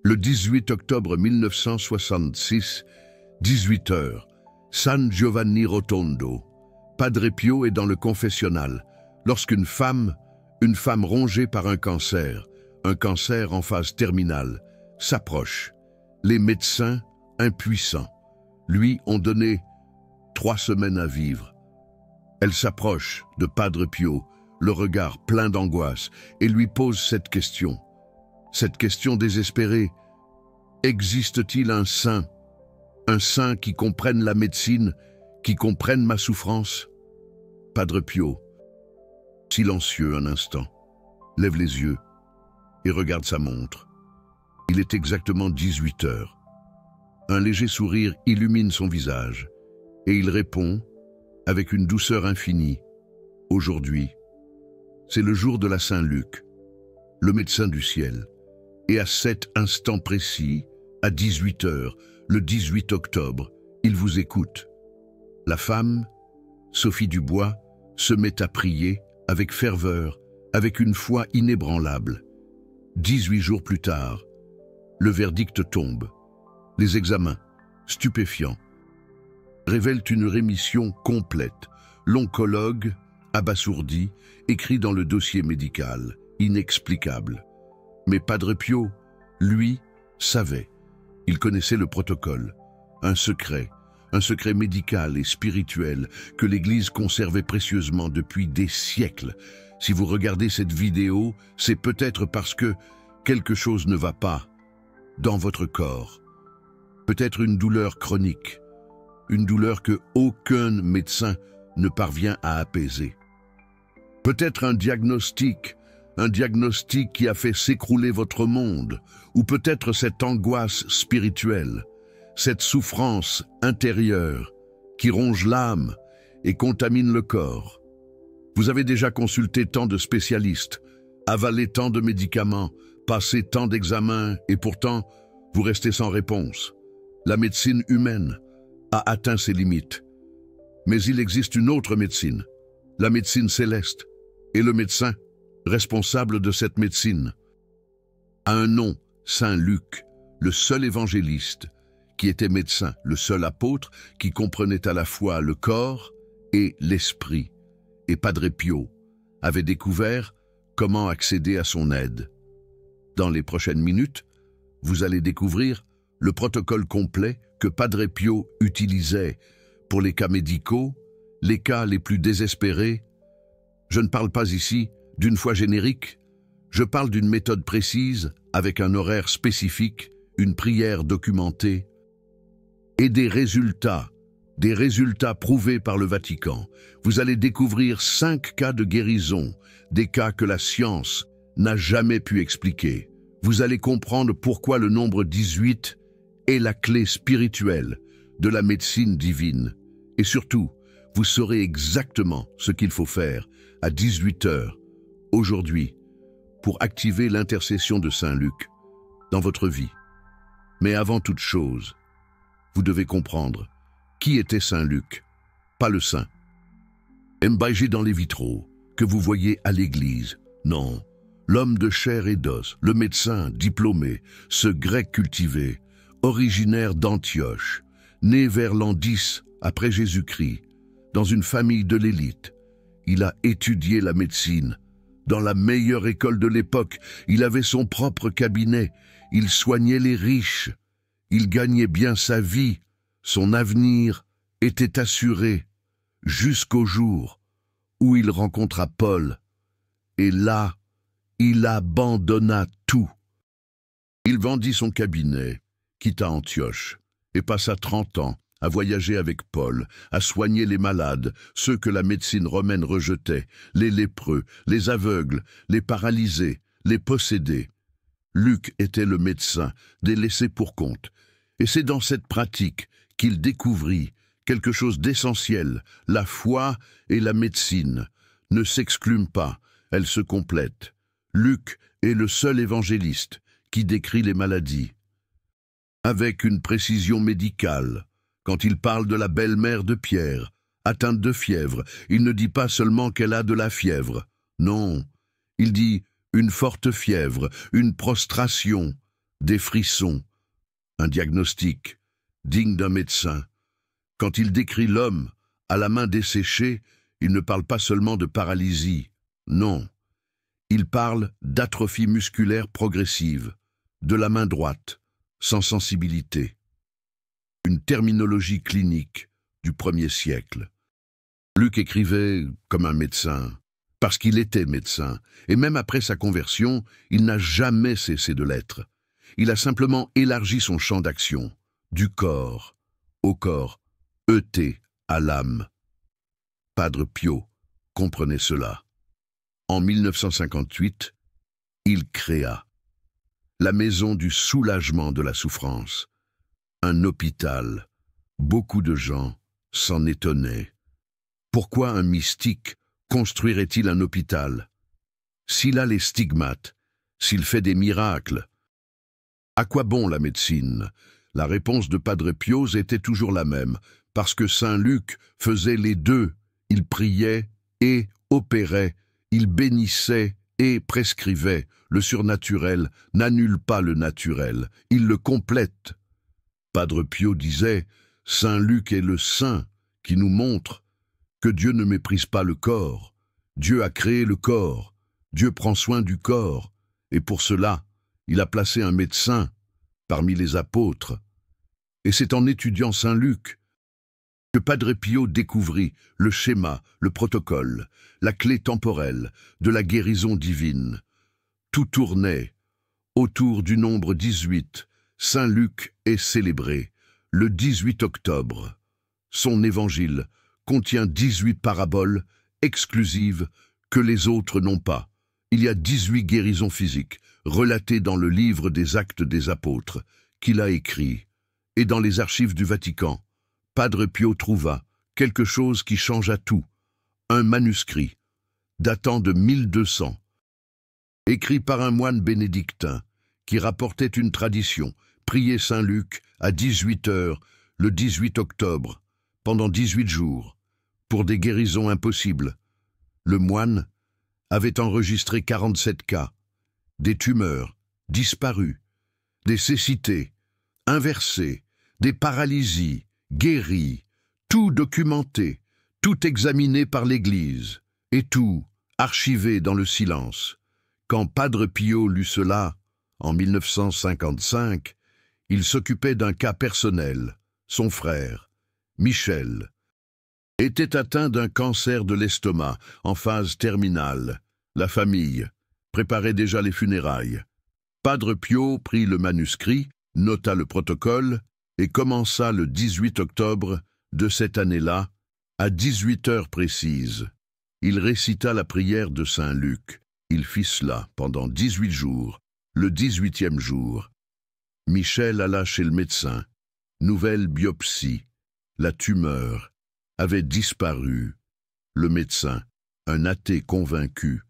Le 18 octobre 1966, 18 heures, San Giovanni Rotondo. Padre Pio est dans le confessionnal lorsqu'une femme rongée par un cancer en phase terminale, s'approche. Les médecins, impuissants, lui ont donné 3 semaines à vivre. Elle s'approche de Padre Pio, le regard plein d'angoisse, et lui pose cette question désespérée. Existe-t-il un saint qui comprenne la médecine, qui comprenne ma souffrance? Padre Pio, silencieux un instant, lève les yeux et regarde sa montre. Il est exactement 18 heures. Un léger sourire illumine son visage et il répond avec une douceur infinie. Aujourd'hui, c'est le jour de la Saint-Luc, le médecin du ciel. Et à cet instant précis, à 18 heures, le 18 octobre, il vous écoute. La femme, Sophie Dubois, se met à prier avec ferveur, avec une foi inébranlable. 18 jours plus tard, le verdict tombe. Les examens, stupéfiants, révèlent une rémission complète. L'oncologue, abasourdi, écrit dans le dossier médical, inexplicable. Mais Padre Pio, lui, savait. Il connaissait le protocole, un secret médical et spirituel que l'Église conservait précieusement depuis des siècles. Si vous regardez cette vidéo, c'est peut-être parce que quelque chose ne va pas dans votre corps. Peut-être une douleur chronique, une douleur que aucun médecin ne parvient à apaiser. Peut-être un diagnostic qui a fait s'écrouler votre monde, ou peut-être cette angoisse spirituelle, cette souffrance intérieure qui ronge l'âme et contamine le corps. Vous avez déjà consulté tant de spécialistes, avalé tant de médicaments, passé tant d'examens et pourtant, vous restez sans réponse. La médecine humaine a atteint ses limites. Mais il existe une autre médecine, la médecine céleste, et le médecin responsable de cette médecine a un nom, Saint Luc, le seul évangéliste qui était médecin, le seul apôtre qui comprenait à la fois le corps et l'esprit. Et Padre Pio avait découvert comment accéder à son aide. Dans les prochaines minutes, vous allez découvrir le protocole complet que Padre Pio utilisait pour les cas médicaux, les cas les plus désespérés. Je ne parle pas ici d'une foi générique, je parle d'une méthode précise, avec un horaire spécifique, une prière documentée, et des résultats prouvés par le Vatican. Vous allez découvrir 5 cas de guérison, des cas que la science n'a jamais pu expliquer. Vous allez comprendre pourquoi le nombre 18 est la clé spirituelle de la médecine divine. Et surtout, vous saurez exactement ce qu'il faut faire à 18 heures, aujourd'hui, pour activer l'intercession de Saint Luc dans votre vie. Mais avant toute chose, vous devez comprendre qui était Saint Luc, pas le saint embâgé dans les vitraux que vous voyez à l'église. Non, l'homme de chair et d'os, le médecin diplômé, ce grec cultivé, originaire d'Antioche, né vers l'an 10 après Jésus-Christ, dans une famille de l'élite. Il a étudié la médecine. Dans la meilleure école de l'époque, il avait son propre cabinet. Il soignait les riches. Il gagnait bien sa vie. Son avenir était assuré jusqu'au jour où il rencontra Paul. Et là, il abandonna tout. Il vendit son cabinet, quitta Antioche et passa 30 ans à voyager avec Paul, à soigner les malades, ceux que la médecine romaine rejetait, les lépreux, les aveugles, les paralysés, les possédés. Luc était le médecin, délaissé pour compte. Et c'est dans cette pratique qu'il découvrit quelque chose d'essentiel. La foi et la médecine ne s'excluent pas, elles se complètent. Luc est le seul évangéliste qui décrit les maladies avec une précision médicale. Quand il parle de la belle-mère de Pierre, atteinte de fièvre, il ne dit pas seulement qu'elle a de la fièvre. Non, il dit une forte fièvre, une prostration, des frissons, un diagnostic digne d'un médecin. Quand il décrit l'homme à la main desséchée, il ne parle pas seulement de paralysie, non. Il parle d'atrophie musculaire progressive, de la main droite, sans sensibilité. Une terminologie clinique du 1er siècle. Luc écrivait comme un médecin, parce qu'il était médecin, et même après sa conversion, il n'a jamais cessé de l'être. Il a simplement élargi son champ d'action, du corps au corps, à l'âme. Padre Pio comprenait cela. En 1958, il créa la maison du soulagement de la souffrance, un hôpital. Beaucoup de gens s'en étonnaient. Pourquoi un mystique construirait-il un hôpital? S'il a les stigmates, s'il fait des miracles, à quoi bon la médecine? La réponse de Padre Pio était toujours la même, parce que Saint Luc faisait les deux. Il priait et opérait, il bénissait et prescrivait. Le surnaturel n'annule pas le naturel, il le complète. Padre Pio disait, Saint Luc est le saint qui nous montre que Dieu ne méprise pas le corps. Dieu a créé le corps, Dieu prend soin du corps, et pour cela, il a placé un médecin parmi les apôtres. Et c'est en étudiant Saint Luc que Padre Pio découvrit le schéma, le protocole, la clé temporelle de la guérison divine. Tout tournait autour du nombre 18. Saint Luc est célébré le 18 octobre. Son évangile contient 18 paraboles exclusives que les autres n'ont pas. Il y a 18 guérisons physiques relatées dans le livre des Actes des Apôtres qu'il a écrit. Et dans les archives du Vatican, Padre Pio trouva quelque chose qui changea tout. Un manuscrit datant de 1200, écrit par un moine bénédictin qui rapportait une tradition, prier Saint Luc à 18 heures le 18 octobre, pendant 18 jours, pour des guérisons impossibles. Le moine avait enregistré 47 cas, des tumeurs disparues, des cécités inversées, des paralysies guéries, tout documenté, tout examiné par l'Église, et tout archivé dans le silence. Quand Padre Pio lut cela, en 1955, il s'occupait d'un cas personnel. Son frère, Michel, était atteint d'un cancer de l'estomac en phase terminale. La famille préparait déjà les funérailles. Padre Pio prit le manuscrit, nota le protocole et commença le 18 octobre de cette année-là, à 18 heures précises. Il récita la prière de Saint Luc. Il fit cela pendant 18 jours. Le 18e jour, Michel alla chez le médecin. Nouvelle biopsie. La tumeur avait disparu. Le médecin, un athée convaincu,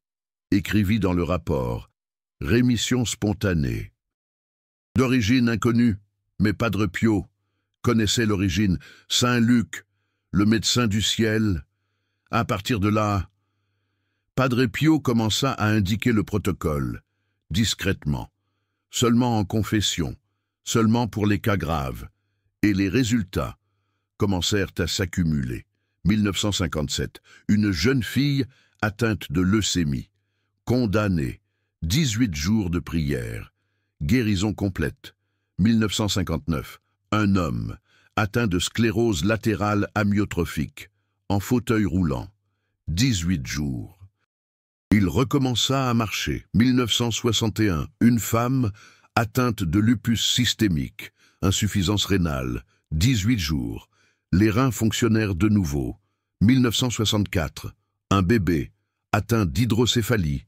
écrivit dans le rapport « Rémission spontanée ». D'origine inconnue, mais Padre Pio connaissait l'origine. Saint Luc, le médecin du ciel. À partir de là, Padre Pio commença à indiquer le protocole, discrètement, seulement en confession, seulement pour les cas graves, et les résultats commencèrent à s'accumuler. 1957, une jeune fille atteinte de leucémie, condamnée, 18 jours de prière, guérison complète. 1959, un homme atteint de sclérose latérale amyotrophique, en fauteuil roulant, 18 jours. Il recommença à marcher. 1961, une femme atteinte de lupus systémique, insuffisance rénale, 18 jours. Les reins fonctionnèrent de nouveau. 1964, un bébé atteint d'hydrocéphalie,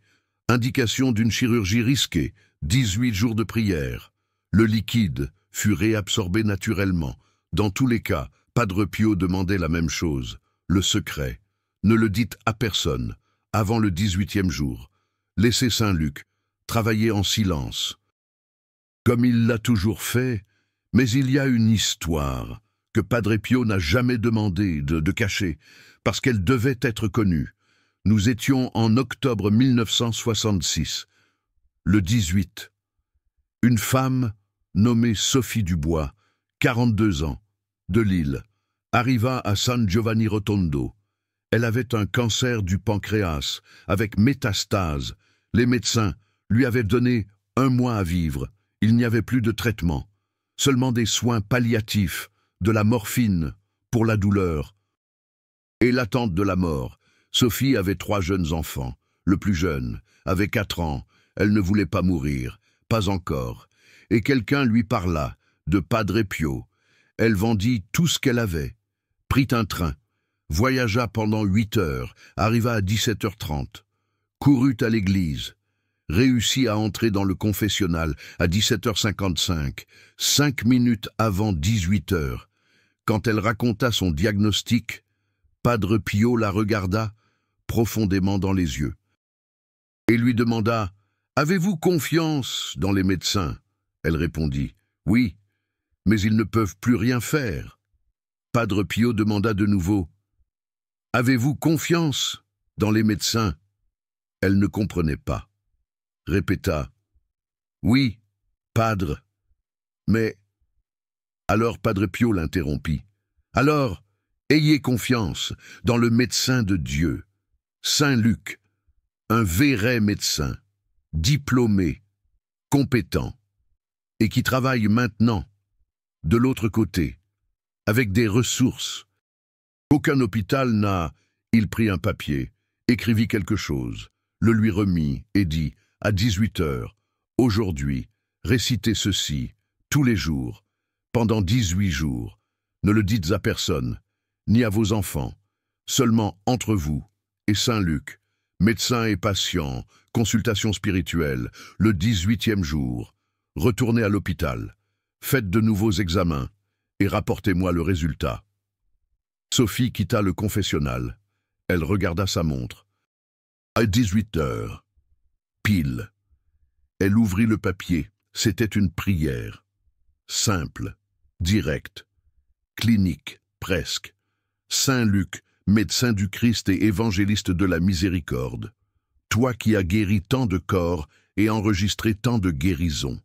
indication d'une chirurgie risquée, 18 jours de prière. Le liquide fut réabsorbé naturellement. Dans tous les cas, Padre Pio demandait la même chose. Le secret, ne le dites à personne, avant le 18e jour. Laissez Saint Luc travailler en silence. Comme il l'a toujours fait, mais il y a une histoire que Padre Pio n'a jamais demandé de cacher, parce qu'elle devait être connue. Nous étions en octobre 1966, le 18. Une femme, nommée Sophie Dubois, 42 ans, de Lille, arriva à San Giovanni Rotondo. Elle avait un cancer du pancréas, avec métastase. Les médecins lui avaient donné 1 mois à vivre. Il n'y avait plus de traitement, seulement des soins palliatifs, de la morphine pour la douleur. Et l'attente de la mort. Sophie avait 3 jeunes enfants. Le plus jeune avait 4 ans. Elle ne voulait pas mourir, pas encore. Et quelqu'un lui parla de Padre Pio. Elle vendit tout ce qu'elle avait, prit un train, voyagea pendant 8 heures, arriva à 17h30, courut à l'église, réussit à entrer dans le confessionnal à 17h55, 5 minutes avant 18h. Quand elle raconta son diagnostic, Padre Pio la regarda profondément dans les yeux et lui demanda « Avez-vous confiance dans les médecins ?» Elle répondit « Oui, mais ils ne peuvent plus rien faire. » Padre Pio demanda de nouveau « Avez-vous confiance dans les médecins ?» Elle ne comprenait pas. Répéta « Oui, Padre, mais… » Alors Padre Pio l'interrompit. « Alors, ayez confiance dans le médecin de Dieu, Saint Luc, un vrai médecin, diplômé, compétent, et qui travaille maintenant, de l'autre côté, avec des ressources. Aucun hôpital n'a… » Il prit un papier, écrivit quelque chose, le lui remit et dit « À 18h, aujourd'hui, récitez ceci, tous les jours, pendant 18 jours. Ne le dites à personne, ni à vos enfants, seulement entre vous et Saint Luc, médecin et patient, consultation spirituelle, le 18e jour. Retournez à l'hôpital, faites de nouveaux examens et rapportez-moi le résultat. » Sophie quitta le confessionnal. Elle regarda sa montre. À 18h, pile. Elle ouvrit le papier. C'était une prière. Simple, directe, clinique, presque. Saint Luc, médecin du Christ et évangéliste de la miséricorde. Toi qui as guéri tant de corps et enregistré tant de guérisons.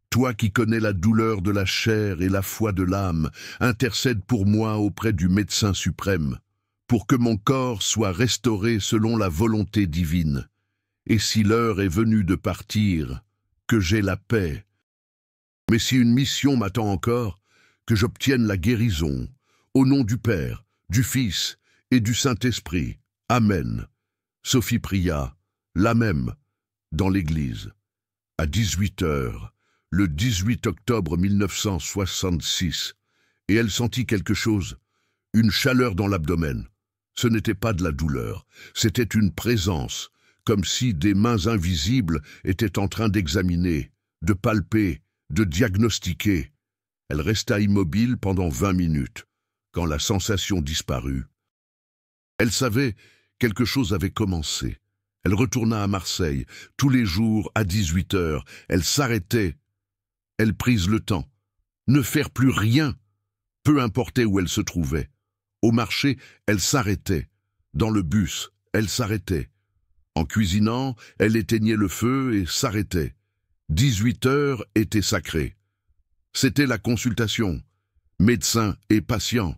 Toi qui connais la douleur de la chair et la foi de l'âme, intercède pour moi auprès du médecin suprême, pour que mon corps soit restauré selon la volonté divine. Et si l'heure est venue de partir, que j'aie la paix. Mais si une mission m'attend encore, que j'obtienne la guérison, au nom du Père, du Fils et du Saint-Esprit. Amen. Sophie pria, la même, dans l'église. À 18h, le 18 octobre 1966, et elle sentit quelque chose, une chaleur dans l'abdomen. Ce n'était pas de la douleur, c'était une présence, comme si des mains invisibles étaient en train d'examiner, de palper, de diagnostiquer. Elle resta immobile pendant 20 minutes, quand la sensation disparut. Elle savait, quelque chose avait commencé. Elle retourna à Marseille, tous les jours à 18h, elle s'arrêtait. Elle prise le temps, ne faire plus rien, peu importait où elle se trouvait. Au marché, elle s'arrêtait. Dans le bus, elle s'arrêtait. En cuisinant, elle éteignait le feu et s'arrêtait. 18h était sacré. C'était la consultation, médecin et patient.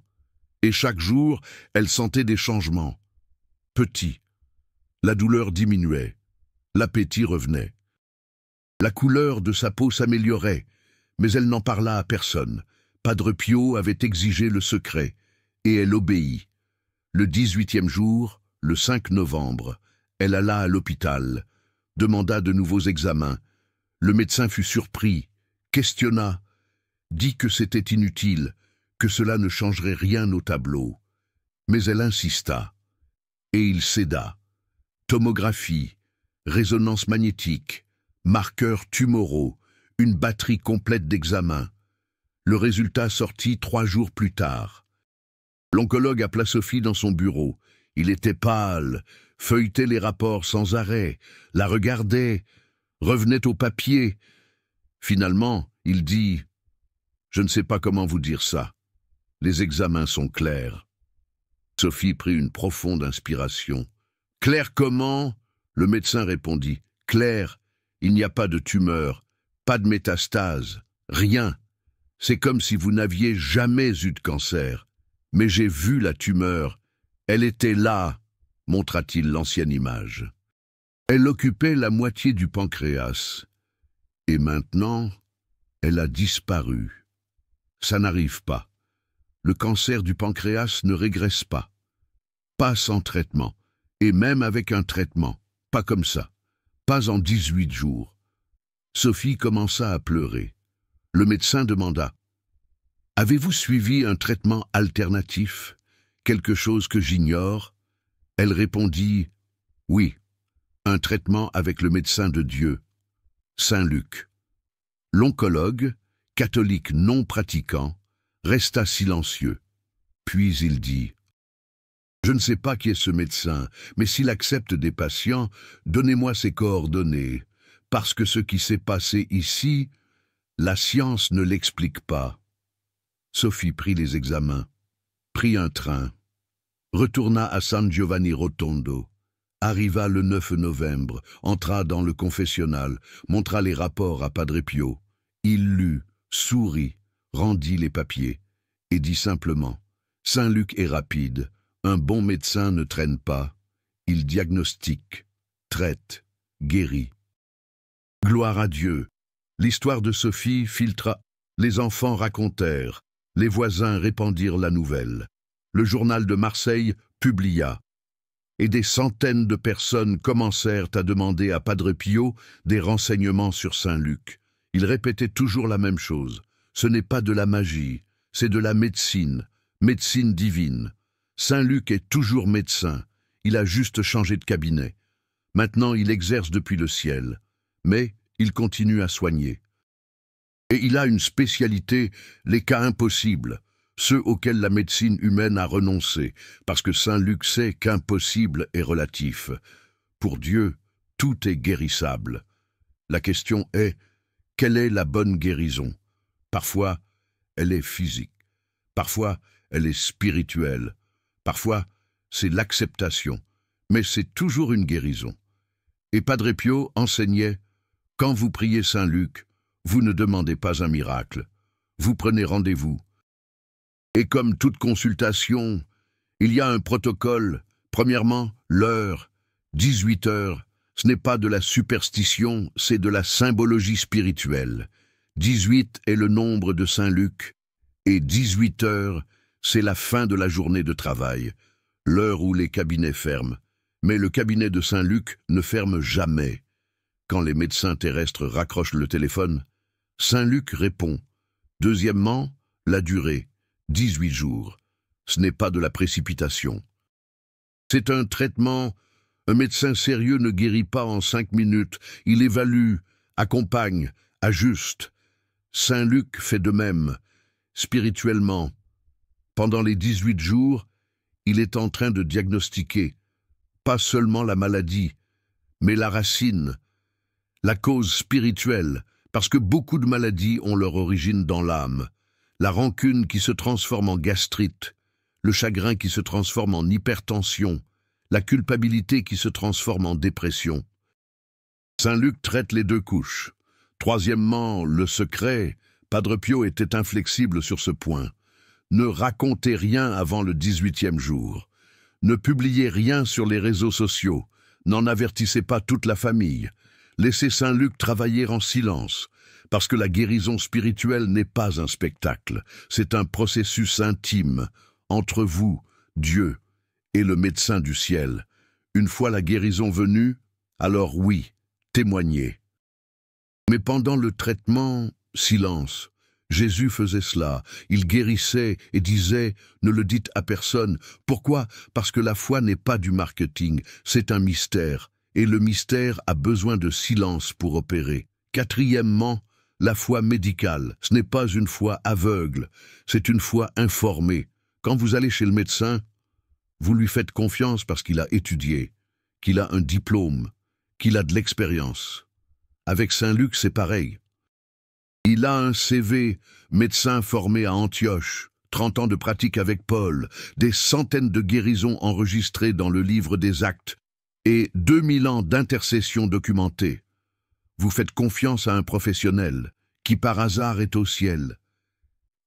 Et chaque jour, elle sentait des changements. Petits. La douleur diminuait. L'appétit revenait. La couleur de sa peau s'améliorait, mais elle n'en parla à personne. Padre Pio avait exigé le secret, et elle obéit. Le 18e jour, le 5 novembre, elle alla à l'hôpital, demanda de nouveaux examens. Le médecin fut surpris, questionna, dit que c'était inutile, que cela ne changerait rien au tableau. Mais elle insista, et il céda. Tomographie, résonance magnétique, marqueurs tumoraux, une batterie complète d'examens. Le résultat sortit 3 jours plus tard. L'oncologue appela Sophie dans son bureau. Il était pâle, feuilletait les rapports sans arrêt, la regardait, revenait au papier. Finalement, il dit « Je ne sais pas comment vous dire ça. Les examens sont clairs. » Sophie prit une profonde inspiration. « Clair comment ?» Le médecin répondit. « Clair, il n'y a pas de tumeur, Pas de métastase, rien. C'est comme si vous n'aviez jamais eu de cancer. Mais j'ai vu la tumeur. Elle était là, montra-t-il l'ancienne image. Elle occupait la moitié du pancréas. Et maintenant, elle a disparu. Ça n'arrive pas. Le cancer du pancréas ne régresse pas. Pas sans traitement. Et même avec un traitement. Pas comme ça. Pas en 18 jours. Sophie commença à pleurer. Le médecin demanda « Avez-vous suivi un traitement alternatif? Quelque chose que j'ignore ?» Elle répondit « Oui, un traitement avec le médecin de Dieu, Saint Luc. » L'oncologue, catholique non pratiquant, resta silencieux. Puis il dit « Je ne sais pas qui est ce médecin, mais s'il accepte des patients, donnez-moi ses coordonnées, parce que ce qui s'est passé ici, la science ne l'explique pas. » Sophie prit les examens, prit un train, retourna à San Giovanni Rotondo, arriva le 9 novembre, entra dans le confessionnal, montra les rapports à Padre Pio. Il lut, sourit, rendit les papiers et dit simplement « Saint Luc est rapide, un bon médecin ne traîne pas, il diagnostique, traite, guérit. » Gloire à Dieu. L'histoire de Sophie filtra. Les enfants racontèrent. Les voisins répandirent la nouvelle. Le journal de Marseille publia. Et des centaines de personnes commencèrent à demander à Padre Pio des renseignements sur Saint Luc. Il répétait toujours la même chose. Ce n'est pas de la magie, c'est de la médecine, médecine divine. Saint Luc est toujours médecin. Il a juste changé de cabinet. Maintenant, il exerce depuis le ciel. Mais il continue à soigner. Et il a une spécialité, les cas impossibles, ceux auxquels la médecine humaine a renoncé, parce que Saint Luc sait qu'impossible est relatif. Pour Dieu, tout est guérissable. La question est, quelle est la bonne guérison? Parfois, elle est physique. Parfois, elle est spirituelle. Parfois, c'est l'acceptation. Mais c'est toujours une guérison. Et Padre Pio enseignait, quand vous priez Saint Luc, vous ne demandez pas un miracle. Vous prenez rendez-vous. Et comme toute consultation, il y a un protocole. Premièrement, l'heure, 18 heures. Ce n'est pas de la superstition, c'est de la symbologie spirituelle. 18 est le nombre de Saint Luc, et 18 heures, c'est la fin de la journée de travail, l'heure où les cabinets ferment. Mais le cabinet de Saint Luc ne ferme jamais. Quand les médecins terrestres raccrochent le téléphone, Saint Luc répond. Deuxièmement, la durée, 18 jours. Ce n'est pas de la précipitation. C'est un traitement. Un médecin sérieux ne guérit pas en 5 minutes. Il évalue, accompagne, ajuste. Saint Luc fait de même, spirituellement. Pendant les 18 jours, il est en train de diagnostiquer, pas seulement la maladie, mais la racine, la cause spirituelle, parce que beaucoup de maladies ont leur origine dans l'âme. La rancune qui se transforme en gastrite, le chagrin qui se transforme en hypertension, la culpabilité qui se transforme en dépression. Saint Luc traite les deux couches. Troisièmement, le secret, Padre Pio était inflexible sur ce point. Ne racontez rien avant le 18e jour. Ne publiez rien sur les réseaux sociaux. N'en avertissez pas toute la famille. Laissez Saint Luc travailler en silence, parce que la guérison spirituelle n'est pas un spectacle, c'est un processus intime, entre vous, Dieu, et le médecin du ciel. Une fois la guérison venue, alors oui, témoignez. Mais pendant le traitement, silence. Jésus faisait cela, il guérissait et disait « Ne le dites à personne ». Pourquoi? Parce que la foi n'est pas du marketing, c'est un mystère. Et le mystère a besoin de silence pour opérer. Quatrièmement, la foi médicale. Ce n'est pas une foi aveugle, c'est une foi informée. Quand vous allez chez le médecin, vous lui faites confiance parce qu'il a étudié, qu'il a un diplôme, qu'il a de l'expérience. Avec Saint Luc, c'est pareil. Il a un CV, médecin formé à Antioche, 30 ans de pratique avec Paul, des centaines de guérisons enregistrées dans le livre des Actes, et 2000 ans d'intercession documentée. Vous faites confiance à un professionnel, qui par hasard est au ciel.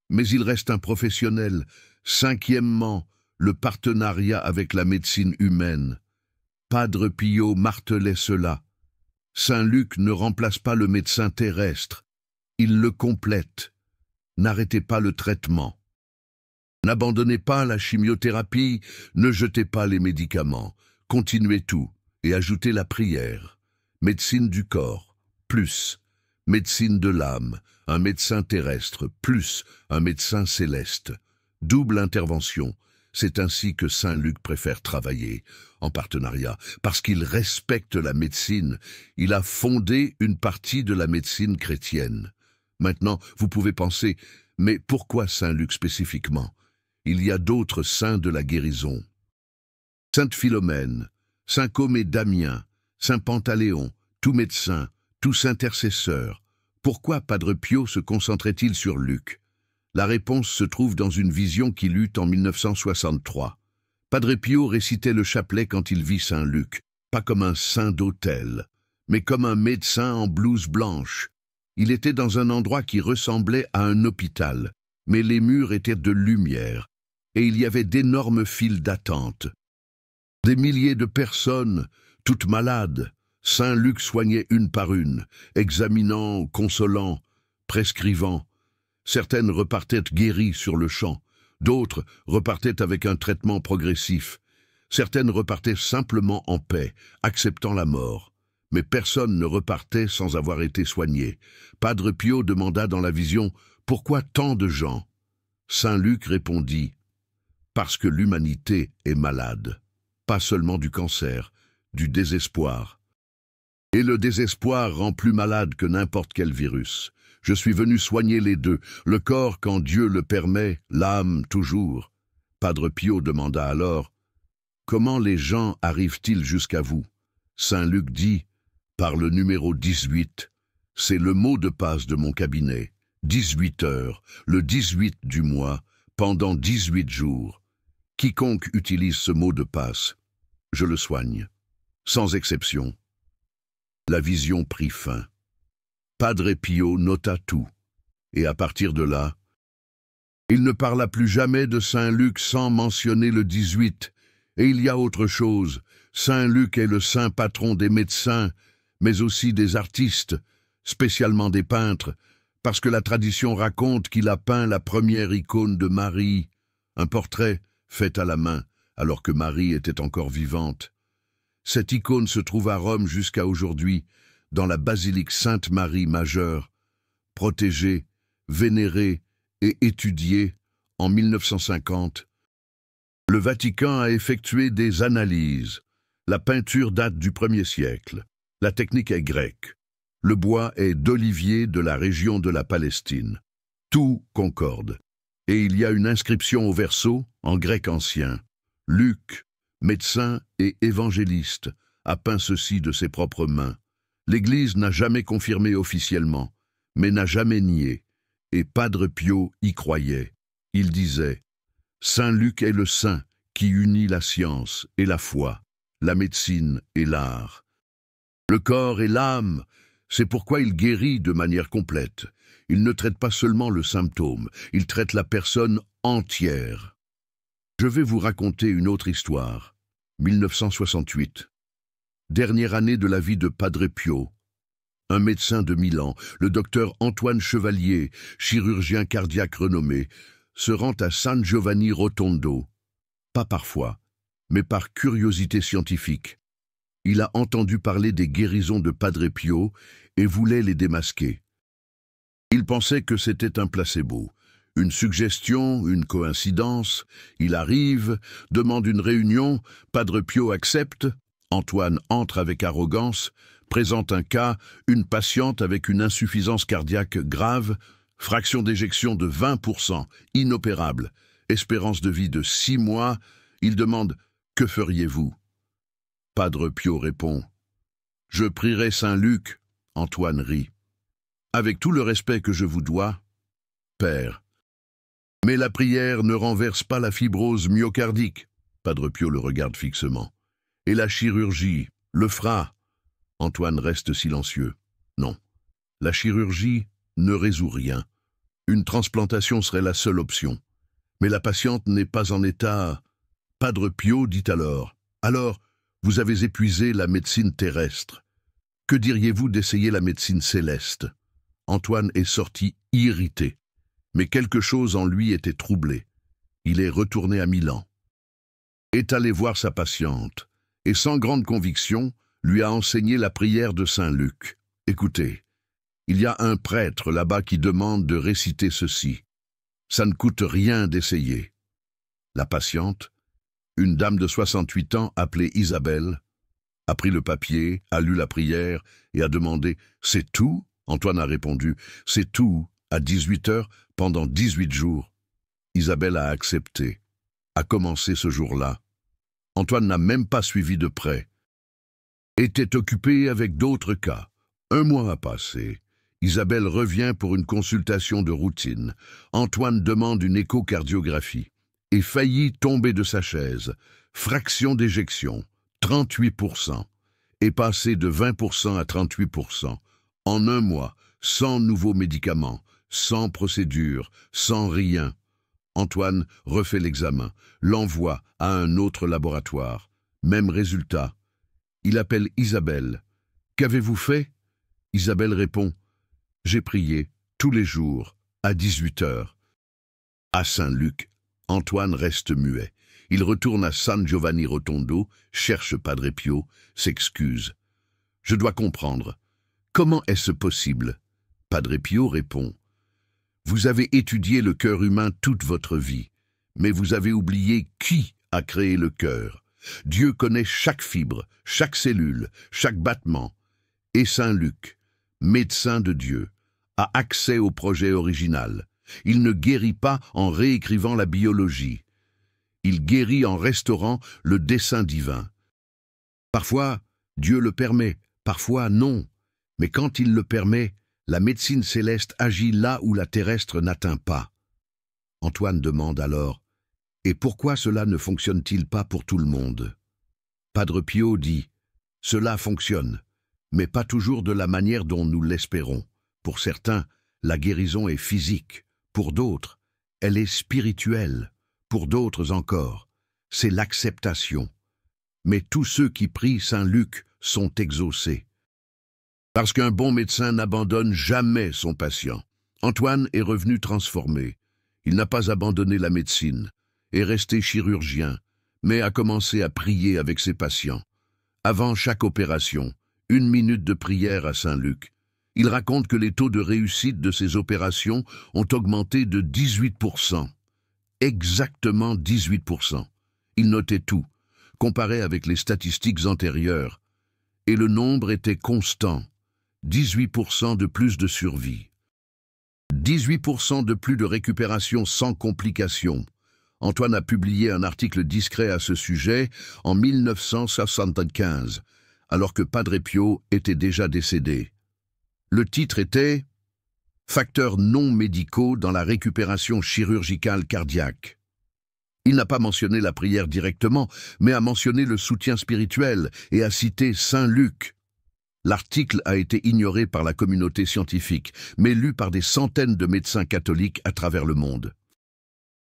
Mais il reste un professionnel. Cinquièmement, le partenariat avec la médecine humaine. Padre Pio martelait cela. Saint Luc ne remplace pas le médecin terrestre. Il le complète. N'arrêtez pas le traitement. N'abandonnez pas la chimiothérapie, ne jetez pas les médicaments. Continuez tout et ajoutez la prière. Médecine du corps, plus. Médecine de l'âme, un médecin terrestre, plus un médecin céleste. Double intervention. C'est ainsi que Saint Luc préfère travailler, en partenariat, parce qu'il respecte la médecine. Il a fondé une partie de la médecine chrétienne. Maintenant, vous pouvez penser, mais pourquoi Saint Luc spécifiquement? Il y a d'autres saints de la guérison. Sainte Philomène, Saint Côme et Damien, Saint Pantaléon, tout médecin, tous intercesseurs. Pourquoi Padre Pio se concentrait-il sur Luc? La réponse se trouve dans une vision qu'il eut en 1963. Padre Pio récitait le chapelet quand il vit Saint Luc, pas comme un saint d'autel, mais comme un médecin en blouse blanche. Il était dans un endroit qui ressemblait à un hôpital, mais les murs étaient de lumière, et il y avait d'énormes files d'attente. Des milliers de personnes, toutes malades. Saint Luc soignait une par une, examinant, consolant, prescrivant. Certaines repartaient guéries sur le champ, d'autres repartaient avec un traitement progressif. Certaines repartaient simplement en paix, acceptant la mort. Mais personne ne repartait sans avoir été soigné. Padre Pio demanda dans la vision « Pourquoi tant de gens ?» Saint Luc répondit « Parce que l'humanité est malade, pas seulement du cancer, du désespoir. Et le désespoir rend plus malade que n'importe quel virus. Je suis venu soigner les deux, le corps quand Dieu le permet, l'âme toujours. » Padre Pio demanda alors « Comment les gens arrivent-ils jusqu'à vous ?» Saint Luc dit « Par le numéro 18. C'est le mot de passe de mon cabinet. 18 heures, le 18 du mois, pendant 18 jours. Quiconque utilise ce mot de passe, je le soigne, sans exception. » La vision prit fin. Padre Pio nota tout, et à partir de là, il ne parla plus jamais de Saint Luc sans mentionner le 18. Et il y a autre chose, Saint Luc est le saint patron des médecins, mais aussi des artistes, spécialement des peintres, parce que la tradition raconte qu'il a peint la première icône de Marie, un portrait fait à la main, alors que Marie était encore vivante. Cette icône se trouve à Rome jusqu'à aujourd'hui, dans la basilique Sainte-Marie majeure, protégée, vénérée et étudiée en 1950. Le Vatican a effectué des analyses. La peinture date du 1er siècle. La technique est grecque. Le bois est d'olivier de la région de la Palestine. Tout concorde. Et il y a une inscription au verso, en grec ancien. Luc, médecin et évangéliste, a peint ceci de ses propres mains. L'Église n'a jamais confirmé officiellement, mais n'a jamais nié, et Padre Pio y croyait. Il disait « Saint Luc est le saint qui unit la science et la foi, la médecine et l'art. Le corps et l'âme, c'est pourquoi il guérit de manière complète. Il ne traite pas seulement le symptôme, il traite la personne entière. » Je vais vous raconter une autre histoire. 1968. Dernière année de la vie de Padre Pio. Un médecin de Milan, le docteur Antoine Chevalier, chirurgien cardiaque renommé, se rend à San Giovanni Rotondo. Pas parfois, mais par curiosité scientifique. Il a entendu parler des guérisons de Padre Pio et voulait les démasquer. Il pensait que c'était un placebo. Une suggestion, une coïncidence, il arrive, demande une réunion, Padre Pio accepte, Antoine entre avec arrogance, présente un cas, une patiente avec une insuffisance cardiaque grave, fraction d'éjection de 20%, inopérable, espérance de vie de 6 mois, il demande « Que feriez-vous » Padre Pio répond « Je prierai Saint Luc », Antoine rit. « Avec tout le respect que je vous dois, Père. » Mais la prière ne renverse pas la fibrose myocardique. Padre Pio le regarde fixement. Et la chirurgie le fera. Antoine reste silencieux. Non, la chirurgie ne résout rien. Une transplantation serait la seule option. Mais la patiente n'est pas en état... Padre Pio dit alors, « Alors, vous avez épuisé la médecine terrestre. Que diriez-vous d'essayer la médecine céleste ?» Antoine est sorti irrité, mais quelque chose en lui était troublé. Il est retourné à Milan. Est allé voir sa patiente, et sans grande conviction, lui a enseigné la prière de Saint Luc. Écoutez, il y a un prêtre là-bas qui demande de réciter ceci. Ça ne coûte rien d'essayer. La patiente, une dame de 68 ans appelée Isabelle, a pris le papier, a lu la prière et a demandé « C'est tout ?» Antoine a répondu « C'est tout, à 18 heures, pendant 18 jours. » Isabelle a accepté, a commencé ce jour-là. Antoine n'a même pas suivi de près. Était occupé avec d'autres cas. Un mois a passé. Isabelle revient pour une consultation de routine. Antoine demande une échocardiographie et faillit tomber de sa chaise. Fraction d'éjection, 38%, est passé de 20% à 38%. En un mois, sans nouveaux médicaments, sans procédure, sans rien. Antoine refait l'examen, l'envoie à un autre laboratoire. Même résultat. Il appelle Isabelle. « Qu'avez-vous fait ?» Isabelle répond « J'ai prié, tous les jours, à 18 heures. » À Saint-Luc, Antoine reste muet. Il retourne à San Giovanni Rotondo, cherche Padre Pio, s'excuse. « Je dois comprendre. Comment est-ce possible ?» Padre Pio répond « Vous avez étudié le cœur humain toute votre vie, mais vous avez oublié qui a créé le cœur. Dieu connaît chaque fibre, chaque cellule, chaque battement. Et Saint Luc, médecin de Dieu, a accès au projet original. Il ne guérit pas en réécrivant la biologie. Il guérit en restaurant le dessein divin. Parfois, Dieu le permet, parfois non. Mais quand il le permet, la médecine céleste agit là où la terrestre n'atteint pas. » Antoine demande alors « Et pourquoi cela ne fonctionne-t-il pas pour tout le monde ?» Padre Pio dit « Cela fonctionne, mais pas toujours de la manière dont nous l'espérons. Pour certains, la guérison est physique. Pour d'autres, elle est spirituelle. Pour d'autres encore, c'est l'acceptation. Mais tous ceux qui prient Saint Luc sont exaucés. Parce qu'un bon médecin n'abandonne jamais son patient. Antoine est revenu transformé. Il n'a pas abandonné la médecine, est resté chirurgien, mais a commencé à prier avec ses patients. Avant chaque opération, 1 minute de prière à Saint Luc. Il raconte que les taux de réussite de ces opérations ont augmenté de 18%. Exactement 18%. Il notait tout, comparé avec les statistiques antérieures. Et le nombre était constant. 18% de plus de survie. 18% de plus de récupération sans complications. Antoine a publié un article discret à ce sujet en 1975, alors que Padre Pio était déjà décédé. Le titre était « Facteurs non médicaux dans la récupération chirurgicale cardiaque ». Il n'a pas mentionné la prière directement, mais a mentionné le soutien spirituel et a cité Saint Luc. L'article a été ignoré par la communauté scientifique, mais lu par des centaines de médecins catholiques à travers le monde.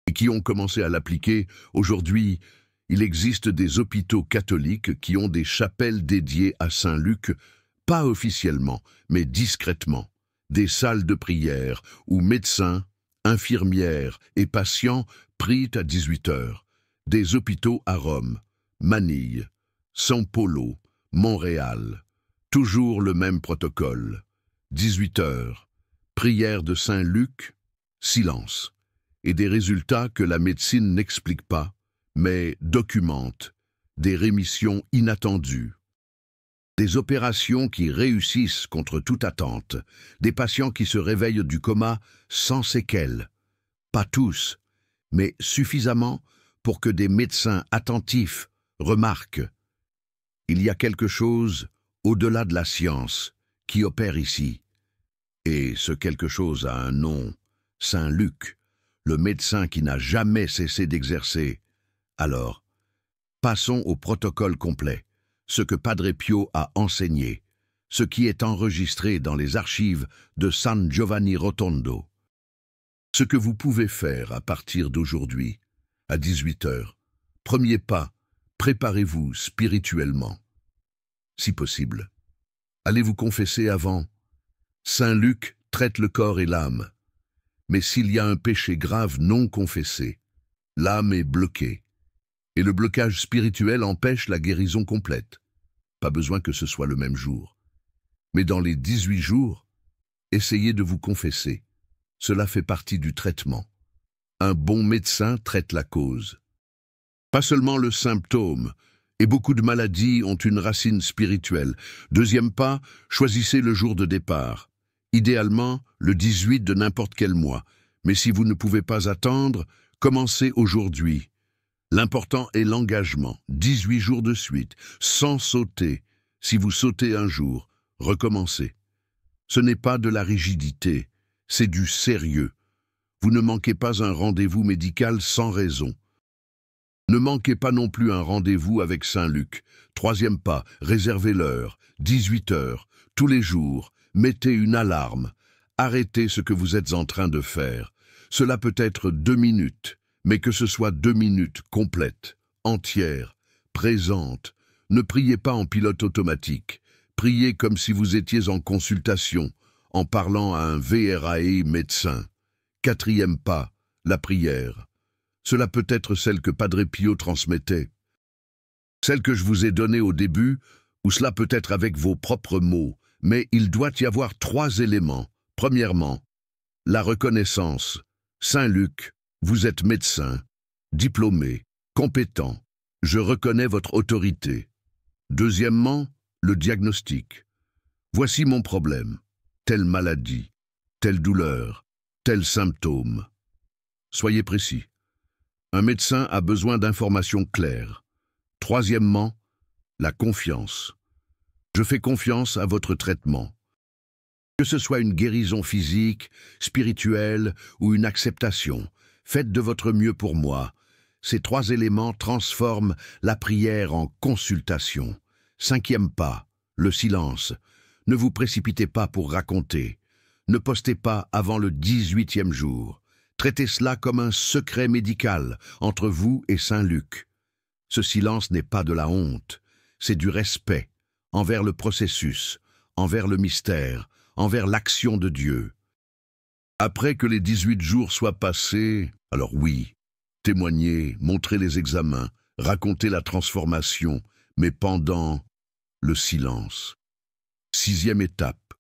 Et qui ont commencé à l'appliquer. Aujourd'hui, il existe des hôpitaux catholiques qui ont des chapelles dédiées à Saint Luc, pas officiellement, mais discrètement. Des salles de prière où médecins, infirmières et patients prient à 18 heures. Des hôpitaux à Rome, Manille, São Paulo, Montréal. Toujours le même protocole. 18 heures. Prière de Saint Luc, silence. Et des résultats que la médecine n'explique pas, mais documente. Des rémissions inattendues. Des opérations qui réussissent contre toute attente. Des patients qui se réveillent du coma sans séquelles. Pas tous, mais suffisamment pour que des médecins attentifs remarquent. Il y a quelque chose au-delà de la science qui opère ici. Et ce quelque chose a un nom, Saint Luc, le médecin qui n'a jamais cessé d'exercer. Alors, passons au protocole complet, ce que Padre Pio a enseigné. ce qui est enregistré dans les archives de San Giovanni Rotondo. Ce que vous pouvez faire à partir d'aujourd'hui, à 18 heures, premier pas, préparez-vous spirituellement. Si possible, allez vous confesser avant. Saint Luc traite le corps et l'âme. Mais s'il y a un péché grave non confessé, l'âme est bloquée. Et le blocage spirituel empêche la guérison complète. Pas besoin que ce soit le même jour. Mais dans les 18 jours, essayez de vous confesser. Cela fait partie du traitement. Un bon médecin traite la cause. Pas seulement le symptôme, et beaucoup de maladies ont une racine spirituelle. Deuxième pas, choisissez le jour de départ. Idéalement, le 18 de n'importe quel mois. Mais si vous ne pouvez pas attendre, commencez aujourd'hui. L'important est l'engagement. 18 jours de suite, sans sauter. Si vous sautez un jour, recommencez. Ce n'est pas de la rigidité, c'est du sérieux. Vous ne manquez pas un rendez-vous médical sans raison. Ne manquez pas non plus un rendez-vous avec Saint Luc. Troisième pas, réservez l'heure, 18 heures, tous les jours. Mettez une alarme. Arrêtez ce que vous êtes en train de faire. Cela peut être 2 minutes, mais que ce soit 2 minutes complètes, entières, présentes. Ne priez pas en pilote automatique. Priez comme si vous étiez en consultation, en parlant à un VRAE médecin. Quatrième pas, la prière. Cela peut être celle que Padre Pio transmettait. Celle que je vous ai donnée au début, ou cela peut être avec vos propres mots, mais il doit y avoir 3 éléments. Premièrement, la reconnaissance. Saint Luc, vous êtes médecin, diplômé, compétent. Je reconnais votre autorité. Deuxièmement, le diagnostic. Voici mon problème. Telle maladie, telle douleur, tel symptôme. Soyez précis. Un médecin a besoin d'informations claires. Troisièmement, la confiance. Je fais confiance à votre traitement. Que ce soit une guérison physique, spirituelle ou une acceptation, faites de votre mieux pour moi. Ces 3 éléments transforment la prière en consultation. Cinquième pas, le silence. Ne vous précipitez pas pour raconter. Ne postez pas avant le 18e jour. Traitez cela comme un secret médical entre vous et Saint Luc. Ce silence n'est pas de la honte, c'est du respect envers le processus, envers le mystère, envers l'action de Dieu. Après que les 18 jours soient passés, alors oui, témoignez, montrez les examens, racontez la transformation, mais pendant le silence. 6e étape.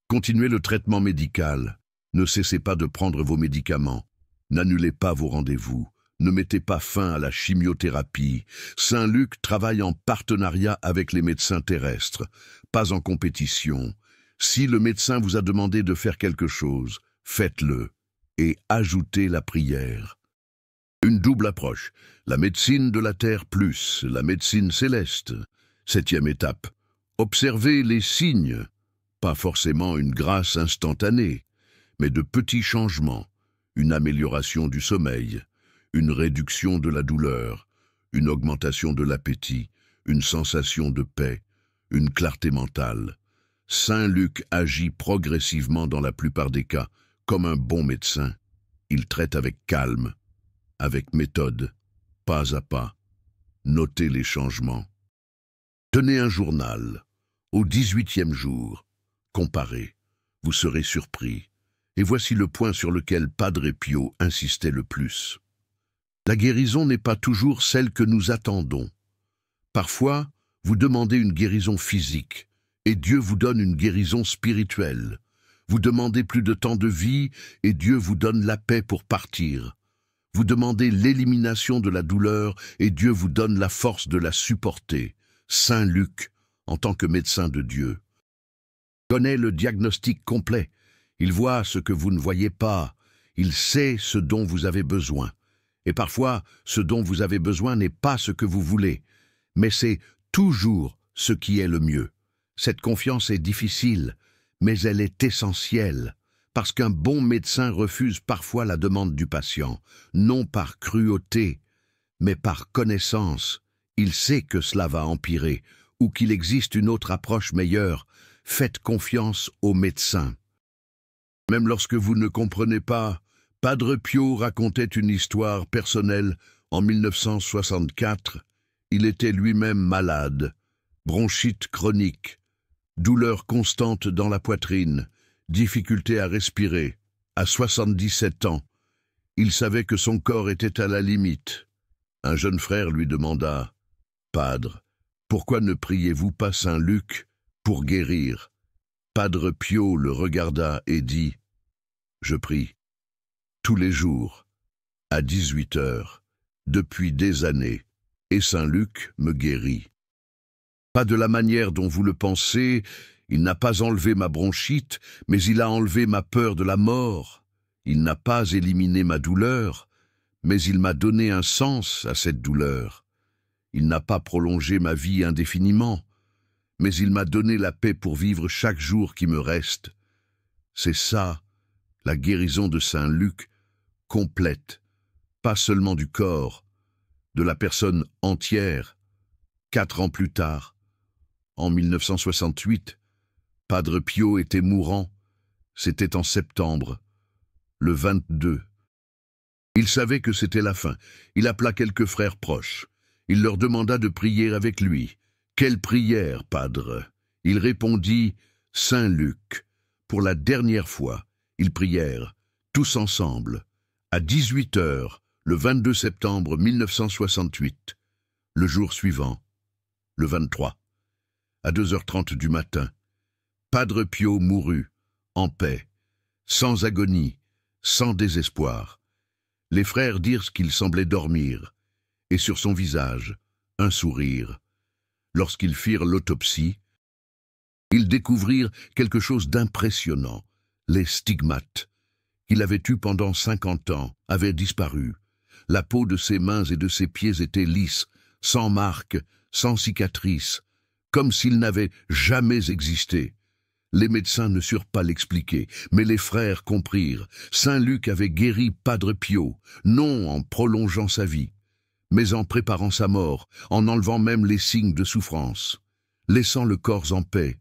Continuez le traitement médical. Ne cessez pas de prendre vos médicaments. N'annulez pas vos rendez-vous. Ne mettez pas fin à la chimiothérapie. Saint Luc travaille en partenariat avec les médecins terrestres, pas en compétition. Si le médecin vous a demandé de faire quelque chose, faites-le et ajoutez la prière. Une double approche, la médecine de la terre plus la médecine céleste. 7e étape, observez les signes, pas forcément une grâce instantanée, mais de petits changements, une amélioration du sommeil, une réduction de la douleur, une augmentation de l'appétit, une sensation de paix, une clarté mentale. Saint Luc agit progressivement dans la plupart des cas, comme un bon médecin. Il traite avec calme, avec méthode, pas à pas. Notez les changements. Tenez un journal. Au 18e jour, comparez. Vous serez surpris. Et voici le point sur lequel Padre Pio insistait le plus. La guérison n'est pas toujours celle que nous attendons. Parfois, vous demandez une guérison physique, et Dieu vous donne une guérison spirituelle. Vous demandez plus de temps de vie, et Dieu vous donne la paix pour partir. Vous demandez l'élimination de la douleur, et Dieu vous donne la force de la supporter. Saint Luc, en tant que médecin de Dieu, connaît le diagnostic complet. Il voit ce que vous ne voyez pas. Il sait ce dont vous avez besoin. Et parfois, ce dont vous avez besoin n'est pas ce que vous voulez, mais c'est toujours ce qui est le mieux. Cette confiance est difficile, mais elle est essentielle, parce qu'un bon médecin refuse parfois la demande du patient, non par cruauté, mais par connaissance. Il sait que cela va empirer, ou qu'il existe une autre approche meilleure, faites confiance aux médecins. Même lorsque vous ne comprenez pas, Padre Pio racontait une histoire personnelle en 1964. Il était lui-même malade, bronchite chronique, douleur constante dans la poitrine, difficulté à respirer. À 77 ans, il savait que son corps était à la limite. Un jeune frère lui demanda « Padre, pourquoi ne priez-vous pas Saint Luc pour guérir ?» Padre Pio le regarda et dit « Je prie tous les jours, à 18 heures, depuis des années, et Saint Luc me guérit. Pas de la manière dont vous le pensez, il n'a pas enlevé ma bronchite, mais il a enlevé ma peur de la mort. Il n'a pas éliminé ma douleur, mais il m'a donné un sens à cette douleur. Il n'a pas prolongé ma vie indéfiniment, mais il m'a donné la paix pour vivre chaque jour qui me reste. C'est ça, la guérison de Saint Luc, complète, pas seulement du corps, de la personne entière. 4 ans plus tard, en 1968, Padre Pio était mourant. C'était en septembre, le 22. Il savait que c'était la fin. Il appela quelques frères proches. Il leur demanda de prier avec lui. Quelle prière, Padre? Il répondit, Saint Luc. Pour la dernière fois, ils prièrent, tous ensemble, à 18 heures, le 22 septembre 1968. Le jour suivant, le 23, à 2h30 du matin, Padre Pio mourut, en paix, sans agonie, sans désespoir. Les frères dirent qu'il semblait dormir, et sur son visage, un sourire. Lorsqu'ils firent l'autopsie, ils découvrirent quelque chose d'impressionnant. Les stigmates, qu'il avait eus pendant 50 ans, avaient disparu. La peau de ses mains et de ses pieds était lisse, sans marque, sans cicatrice, comme s'il n'avait jamais existé. Les médecins ne surent pas l'expliquer, mais les frères comprirent. Saint Luc avait guéri Padre Pio, non en prolongeant sa vie, mais en préparant sa mort, en enlevant même les signes de souffrance, laissant le corps en paix.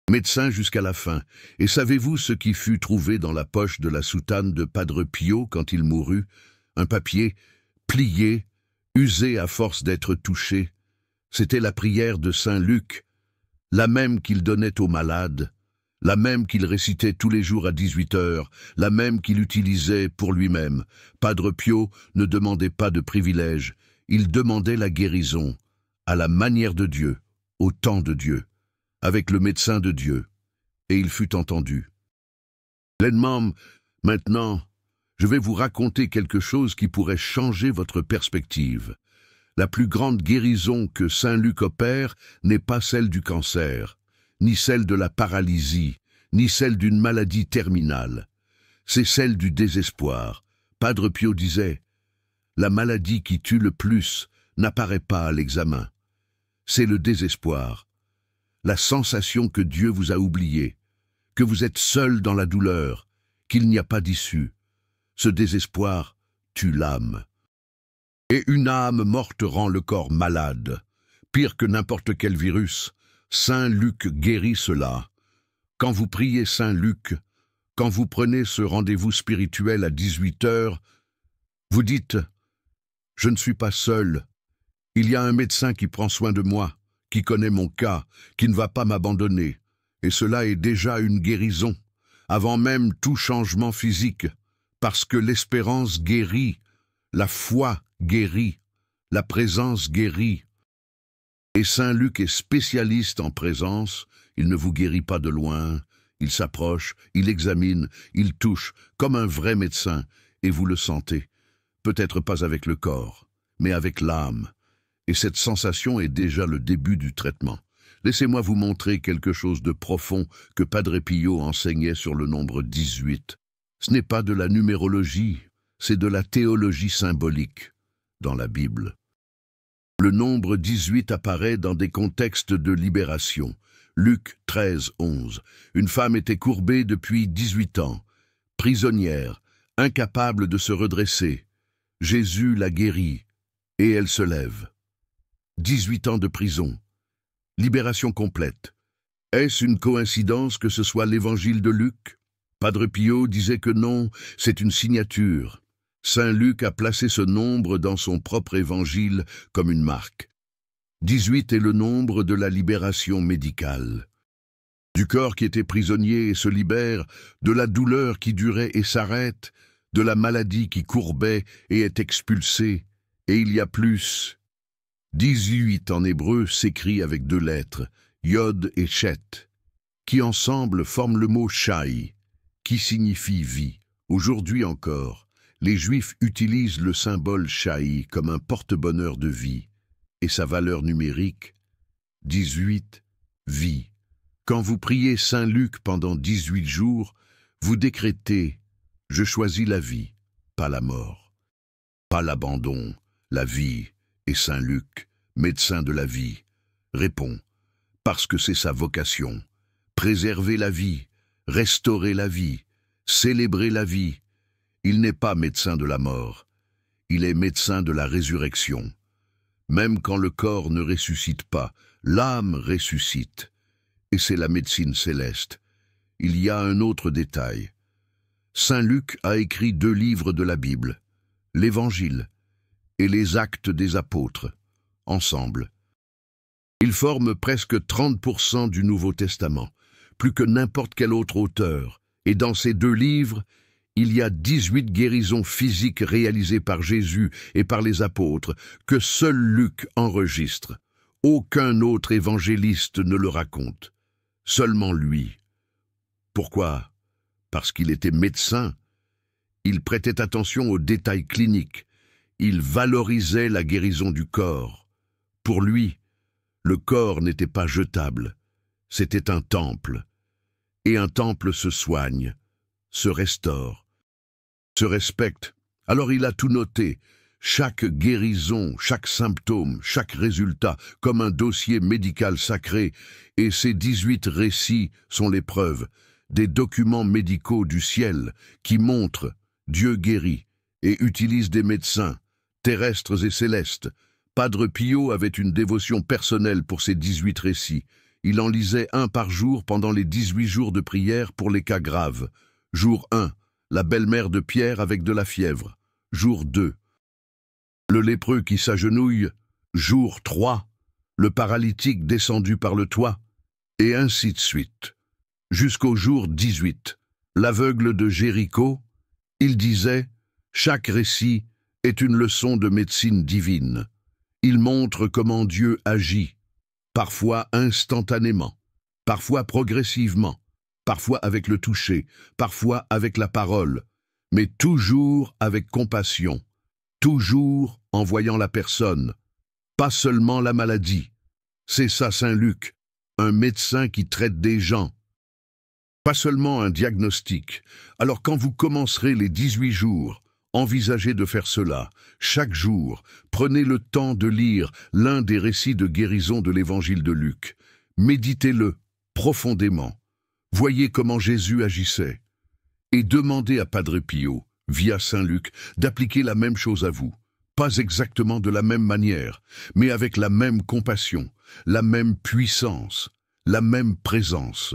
Médecin jusqu'à la fin, et savez-vous ce qui fut trouvé dans la poche de la soutane de Padre Pio quand il mourut? Un papier, plié, usé à force d'être touché. C'était la prière de Saint Luc, la même qu'il donnait aux malades, la même qu'il récitait tous les jours à 18 heures, la même qu'il utilisait pour lui-même. Padre Pio ne demandait pas de privilèges, il demandait la guérison, à la manière de Dieu, au temps de Dieu, avec le médecin de Dieu, et il fut entendu. Pleinement, maintenant, je vais vous raconter quelque chose qui pourrait changer votre perspective. La plus grande guérison que Saint Luc opère n'est pas celle du cancer, ni celle de la paralysie, ni celle d'une maladie terminale. C'est celle du désespoir. Padre Pio disait, « La maladie qui tue le plus n'apparaît pas à l'examen. C'est le désespoir, la sensation que Dieu vous a oublié, que vous êtes seul dans la douleur, qu'il n'y a pas d'issue. Ce désespoir tue l'âme. Et une âme morte rend le corps malade. Pire que n'importe quel virus, Saint Luc guérit cela. Quand vous priez Saint Luc, quand vous prenez ce rendez-vous spirituel à 18 heures, vous dites « Je ne suis pas seul. Il y a un médecin qui prend soin de moi, qui connaît mon cas, qui ne va pas m'abandonner. Et cela est déjà une guérison, avant même tout changement physique, parce que l'espérance guérit, la foi guérit, la présence guérit. Et Saint Luc est spécialiste en présence, il ne vous guérit pas de loin, il s'approche, il examine, il touche, comme un vrai médecin, et vous le sentez. Peut-être pas avec le corps, mais avec l'âme. Et cette sensation est déjà le début du traitement. Laissez-moi vous montrer quelque chose de profond que Padre Pio enseignait sur le nombre 18. Ce n'est pas de la numérologie, c'est de la théologie symbolique dans la Bible. Le nombre 18 apparaît dans des contextes de libération. Luc 13, 11. Une femme était courbée depuis 18 ans, prisonnière, incapable de se redresser. Jésus la guérit, et elle se lève. 18 ans de prison. Libération complète. Est-ce une coïncidence que ce soit l'évangile de Luc? Padre Pio disait que non, c'est une signature. Saint Luc a placé ce nombre dans son propre évangile comme une marque. 18 est le nombre de la libération médicale. Du corps qui était prisonnier et se libère, de la douleur qui durait et s'arrête, de la maladie qui courbait et est expulsée, et il y a plus. 18 en hébreu s'écrit avec 2 lettres, Yod et Chet, qui ensemble forment le mot Shai, qui signifie vie. Aujourd'hui encore, les Juifs utilisent le symbole Shai comme un porte-bonheur de vie, et sa valeur numérique, 18, vie. Quand vous priez Saint Luc pendant 18 jours, vous décrétez « Je choisis la vie, pas la mort, pas l'abandon, la vie ». Et Saint Luc, médecin de la vie, répond « Parce que c'est sa vocation, préserver la vie, restaurer la vie, célébrer la vie. Il n'est pas médecin de la mort, il est médecin de la résurrection. Même quand le corps ne ressuscite pas, l'âme ressuscite. Et c'est la médecine céleste. Il y a un autre détail. Saint Luc a écrit 2 livres de la Bible, l'Évangile et les Actes des Apôtres, ensemble. Ils forment presque 30% du Nouveau Testament, plus que n'importe quel autre auteur. Et dans ces 2 livres, il y a 18 guérisons physiques réalisées par Jésus et par les apôtres, que seul Luc enregistre. Aucun autre évangéliste ne le raconte. Seulement lui. Pourquoi? Parce qu'il était médecin. Il prêtait attention aux détails cliniques. Il valorisait la guérison du corps. Pour lui, le corps n'était pas jetable. C'était un temple. Et un temple se soigne, se restaure, se respecte. Alors il a tout noté. Chaque guérison, chaque symptôme, chaque résultat, comme un dossier médical sacré, et ces 18 récits sont les preuves, des documents médicaux du ciel qui montrent Dieu guérit et utilise des médecins, terrestres et célestes. Padre Pio avait une dévotion personnelle pour ces 18 récits. Il en lisait un par jour pendant les 18 jours de prière pour les cas graves. Jour 1, la belle-mère de Pierre avec de la fièvre. Jour 2, le lépreux qui s'agenouille, jour 3, le paralytique descendu par le toit, et ainsi de suite. Jusqu'au jour 18, l'aveugle de Jéricho, il disait « Chaque récit est une leçon de médecine divine. Il montre comment Dieu agit, parfois instantanément, parfois progressivement, parfois avec le toucher, parfois avec la parole, mais toujours avec compassion. Toujours en voyant la personne, pas seulement la maladie. C'est ça Saint Luc, un médecin qui traite des gens. Pas seulement un diagnostic. Alors quand vous commencerez les 18 jours, envisagez de faire cela. Chaque jour, prenez le temps de lire l'un des récits de guérison de l'évangile de Luc. Méditez-le profondément. Voyez comment Jésus agissait. Et demandez à Padre Pio, via Saint Luc, d'appliquer la même chose à vous. Pas exactement de la même manière, mais avec la même compassion, la même puissance, la même présence.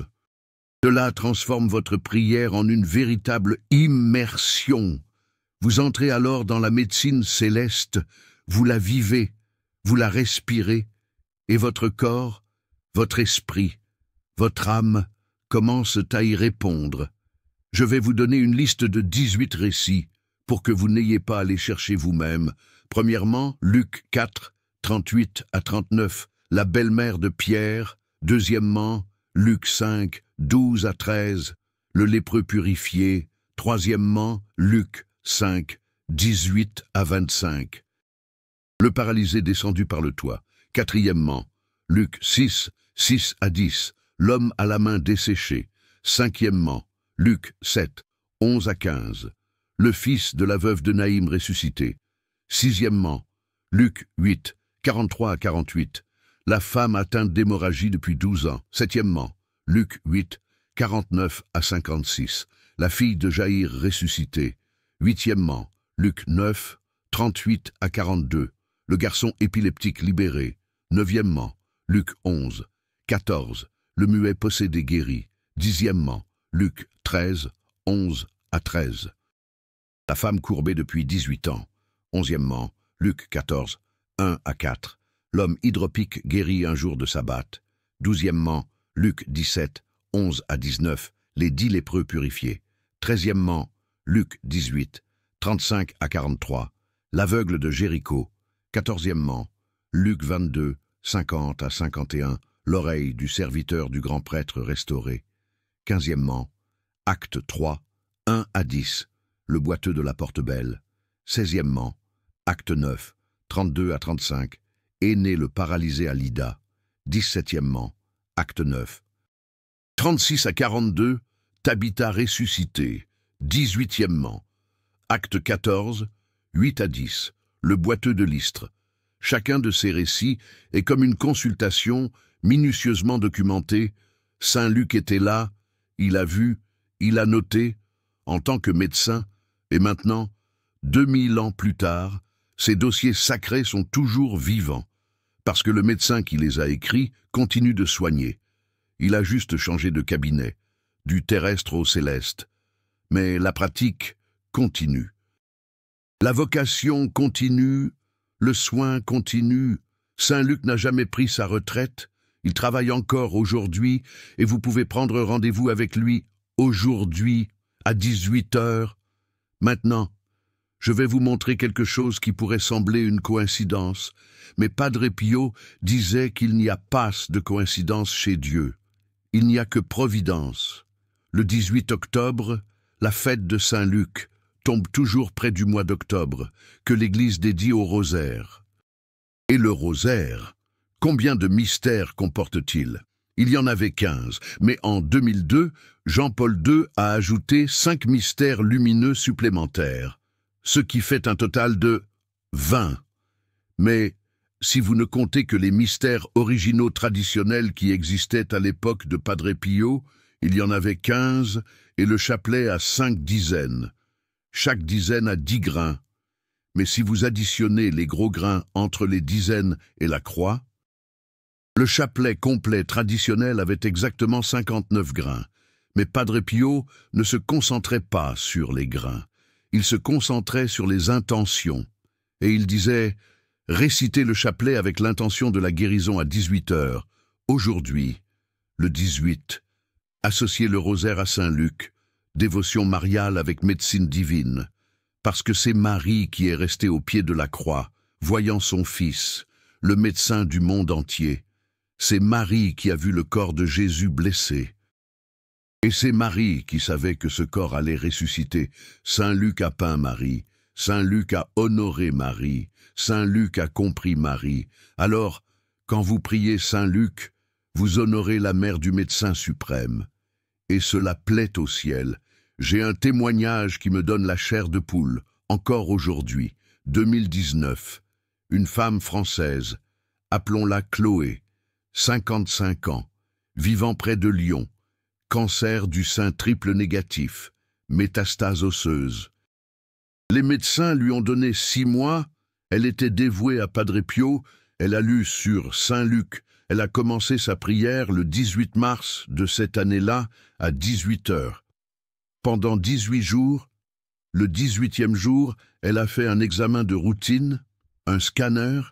Cela transforme votre prière en une véritable immersion. Vous entrez alors dans la médecine céleste, vous la vivez, vous la respirez, et votre corps, votre esprit, votre âme commencent à y répondre. Je vais vous donner une liste de 18 récits pour que vous n'ayez pas à les chercher vous-même. Premièrement, Luc 4, 38 à 39, la belle-mère de Pierre. Deuxièmement, Luc 5, 12 à 13, le lépreux purifié. Troisièmement, Luc 5, 18 à 25, le paralysé descendu par le toit. Quatrièmement, Luc 6, 6 à 10, l'homme à la main desséchée. Cinquièmement, Luc 7, 11 à 15, le fils de la veuve de Naïm ressuscité. Sixièmement, Luc 8, 43 à 48, la femme atteinte d'hémorragie depuis 12 ans. Septièmement, Luc 8, 49 à 56, la fille de Jaïr ressuscitée. Huitièmement, Luc 9, 38 à 42, le garçon épileptique libéré. Neuvièmement, Luc 11, 14, le muet possédé guéri. 10e, Luc 13, 11 à 13. La femme courbée depuis 18 ans. 11e, Luc 14, 1 à 4. L'homme hydropique guéri un jour de sabbat. 12e, Luc 17, 11 à 19. Les 10 lépreux purifiés. 13e, Luc 18, 35 à 43. L'aveugle de Jéricho. 14e, Luc 22, 50 à 51. L'oreille du serviteur du grand prêtre restauré. 15e, Acte 3, 1 à 10. Le boiteux de la Porte-Belle. 16e, Acte 9, 32 à 35. Aîné le paralysé à Lydda. 17e, Acte 9. 36 à 42, Tabitha ressuscitée. 18e, Acte 14, 8 à 10. Le boiteux de Lystre. Chacun de ces récits est comme une consultation minutieusement documentée. Saint Luc était là, il a vu, il a noté, en tant que médecin, et maintenant, 2000 ans plus tard, ces dossiers sacrés sont toujours vivants, parce que le médecin qui les a écrits continue de soigner. Il a juste changé de cabinet, du terrestre au céleste. Mais la pratique continue. La vocation continue, le soin continue. Saint Luc n'a jamais pris sa retraite. Il travaille encore aujourd'hui et vous pouvez prendre rendez-vous avec lui aujourd'hui à 18 h. Maintenant, je vais vous montrer quelque chose qui pourrait sembler une coïncidence, mais Padre Pio disait qu'il n'y a pas de coïncidence chez Dieu. Il n'y a que providence. Le 18 octobre, la fête de Saint Luc tombe toujours près du mois d'octobre, que l'Église dédie au rosaire. Et le rosaire, combien de mystères comporte-t-il? Il y en avait 15, mais en 2002, Jean-Paul II a ajouté 5 mystères lumineux supplémentaires, ce qui fait un total de 20. Mais si vous ne comptez que les mystères originaux traditionnels qui existaient à l'époque de Padre Pio, il y en avait 15 et le chapelet a 5 dizaines. Chaque dizaine a 10 grains. Mais si vous additionnez les gros grains entre les dizaines et la croix, le chapelet complet traditionnel avait exactement 59 grains. Mais Padre Pio ne se concentrait pas sur les grains. Il se concentrait sur les intentions. Et il disait « Récitez le chapelet avec l'intention de la guérison à 18 h. Aujourd'hui, le 18. Associez le rosaire à Saint Luc. Dévotion mariale avec médecine divine. Parce que c'est Marie qui est restée au pied de la croix, voyant son Fils, le médecin du monde entier. C'est Marie qui a vu le corps de Jésus blessé. Et c'est Marie qui savait que ce corps allait ressusciter. Saint Luc a peint Marie. Saint Luc a honoré Marie. Saint Luc a compris Marie. Alors, quand vous priez Saint Luc, vous honorez la mère du médecin suprême. Et cela plaît au ciel. J'ai un témoignage qui me donne la chair de poule, encore aujourd'hui, 2019. Une femme française, appelons-la Chloé, 55 ans, vivant près de Lyon, cancer du sein triple négatif, métastase osseuse. Les médecins lui ont donné 6 mois, elle était dévouée à Padre Pio, elle a lu sur Saint Luc, elle a commencé sa prière le 18 mars de cette année-là à 18 h. Pendant 18 jours, le 18e jour, elle a fait un examen de routine, un scanner.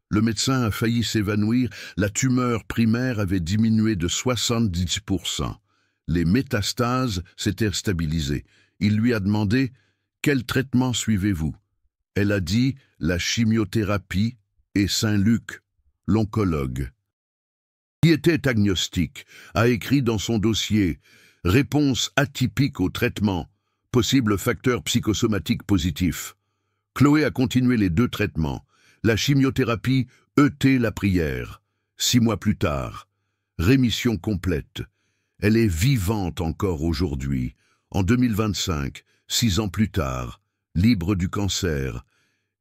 Le médecin a failli s'évanouir, la tumeur primaire avait diminué de 70%. Les métastases s'étaient stabilisées. Il lui a demandé « Quel traitement suivez-vous » Elle a dit « La chimiothérapie et Saint Luc, l'oncologue » qui était agnostique, a écrit dans son dossier « Réponse atypique au traitement, possible facteur psychosomatique positif ». Chloé a continué les 2 traitements. La chimiothérapie, la prière. 6 mois plus tard, rémission complète. Elle est vivante encore aujourd'hui. En 2025, 6 ans plus tard, libre du cancer.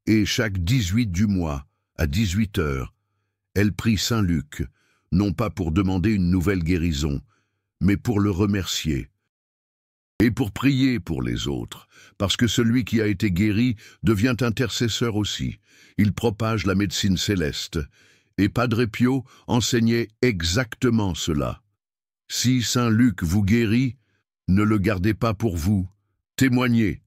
Et chaque 18 du mois, à 18 h, elle prie Saint Luc, non pas pour demander une nouvelle guérison, mais pour le remercier. Et pour prier pour les autres, parce que celui qui a été guéri devient intercesseur aussi. Il propage la médecine céleste. Et Padre Pio enseignait exactement cela. Si saint Luc vous guérit, ne le gardez pas pour vous, témoignez,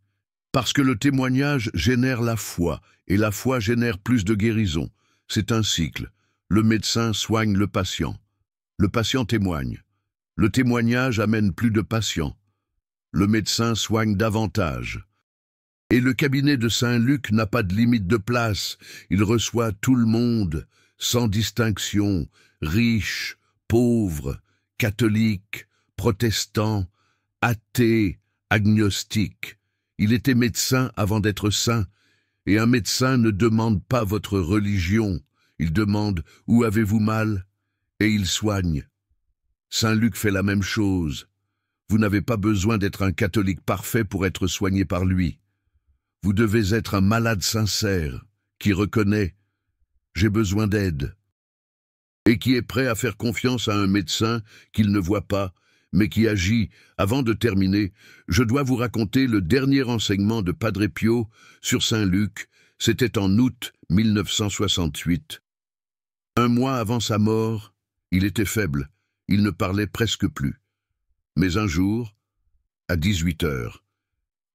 parce que le témoignage génère la foi, et la foi génère plus de guérison. C'est un cycle. Le médecin soigne le patient témoigne. Le témoignage amène plus de patients. Le médecin soigne davantage. Et le cabinet de Saint-Luc n'a pas de limite de place. Il reçoit tout le monde, sans distinction, riches, pauvres, catholiques, protestants, athées, agnostiques. Il était médecin avant d'être saint, et un médecin ne demande pas votre religion. Il demande « Où avez-vous mal ?» et il soigne. Saint Luc fait la même chose. Vous n'avez pas besoin d'être un catholique parfait pour être soigné par lui. Vous devez être un malade sincère, qui reconnaît « j'ai besoin d'aide » et qui est prêt à faire confiance à un médecin qu'il ne voit pas, mais qui agit. Avant de terminer, je dois vous raconter le dernier enseignement de Padre Pio sur Saint Luc. C'était en août 1968. Un mois avant sa mort, il était faible, il ne parlait presque plus. Mais un jour, à 18 heures,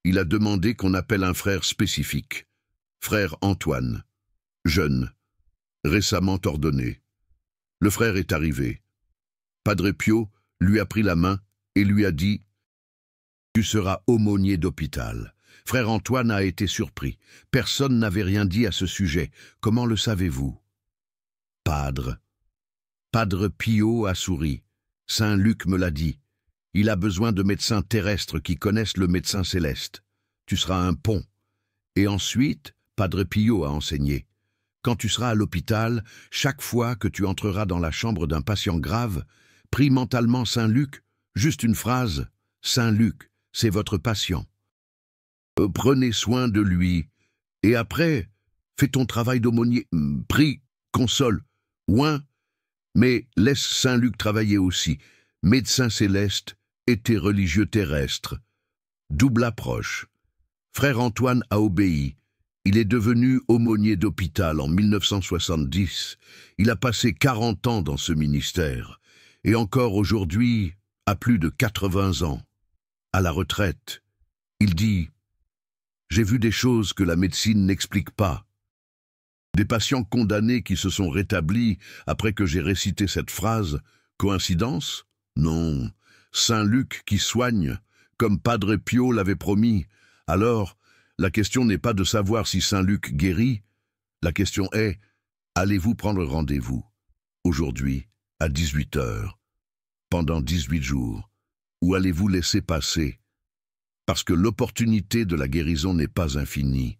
il a demandé qu'on appelle un frère spécifique, frère Antoine, jeune, récemment ordonné. Le frère est arrivé. Padre Pio lui a pris la main et lui a dit « Tu seras aumônier d'hôpital ». Frère Antoine a été surpris. Personne n'avait rien dit à ce sujet. Comment le savez-vous? Padre. Padre Pio a souri. Saint Luc me l'a dit. Il a besoin de médecins terrestres qui connaissent le médecin céleste. Tu seras un pont. Et ensuite, Padre Pio a enseigné. Quand tu seras à l'hôpital, chaque fois que tu entreras dans la chambre d'un patient grave, prie mentalement Saint Luc, juste une phrase. Saint Luc, c'est votre patient. Prenez soin de lui. Et après, fais ton travail d'aumônier. Prie, console, oint, mais laisse Saint Luc travailler aussi. Médecin céleste et tes religieux terrestres. Double approche. Frère Antoine a obéi. Il est devenu aumônier d'hôpital en 1970. Il a passé 40 ans dans ce ministère. Et encore aujourd'hui, à plus de 80 ans, à la retraite, il dit « J'ai vu des choses que la médecine n'explique pas. Des patients condamnés qui se sont rétablis après que j'ai récité cette phrase. Coïncidence? Non. Saint Luc qui soigne, comme Padre Pio l'avait promis. Alors, la question n'est pas de savoir si Saint Luc guérit. La question est, allez-vous prendre rendez-vous, aujourd'hui, à 18 heures, pendant 18 jours, ou allez-vous laisser passer? Parce que l'opportunité de la guérison n'est pas infinie.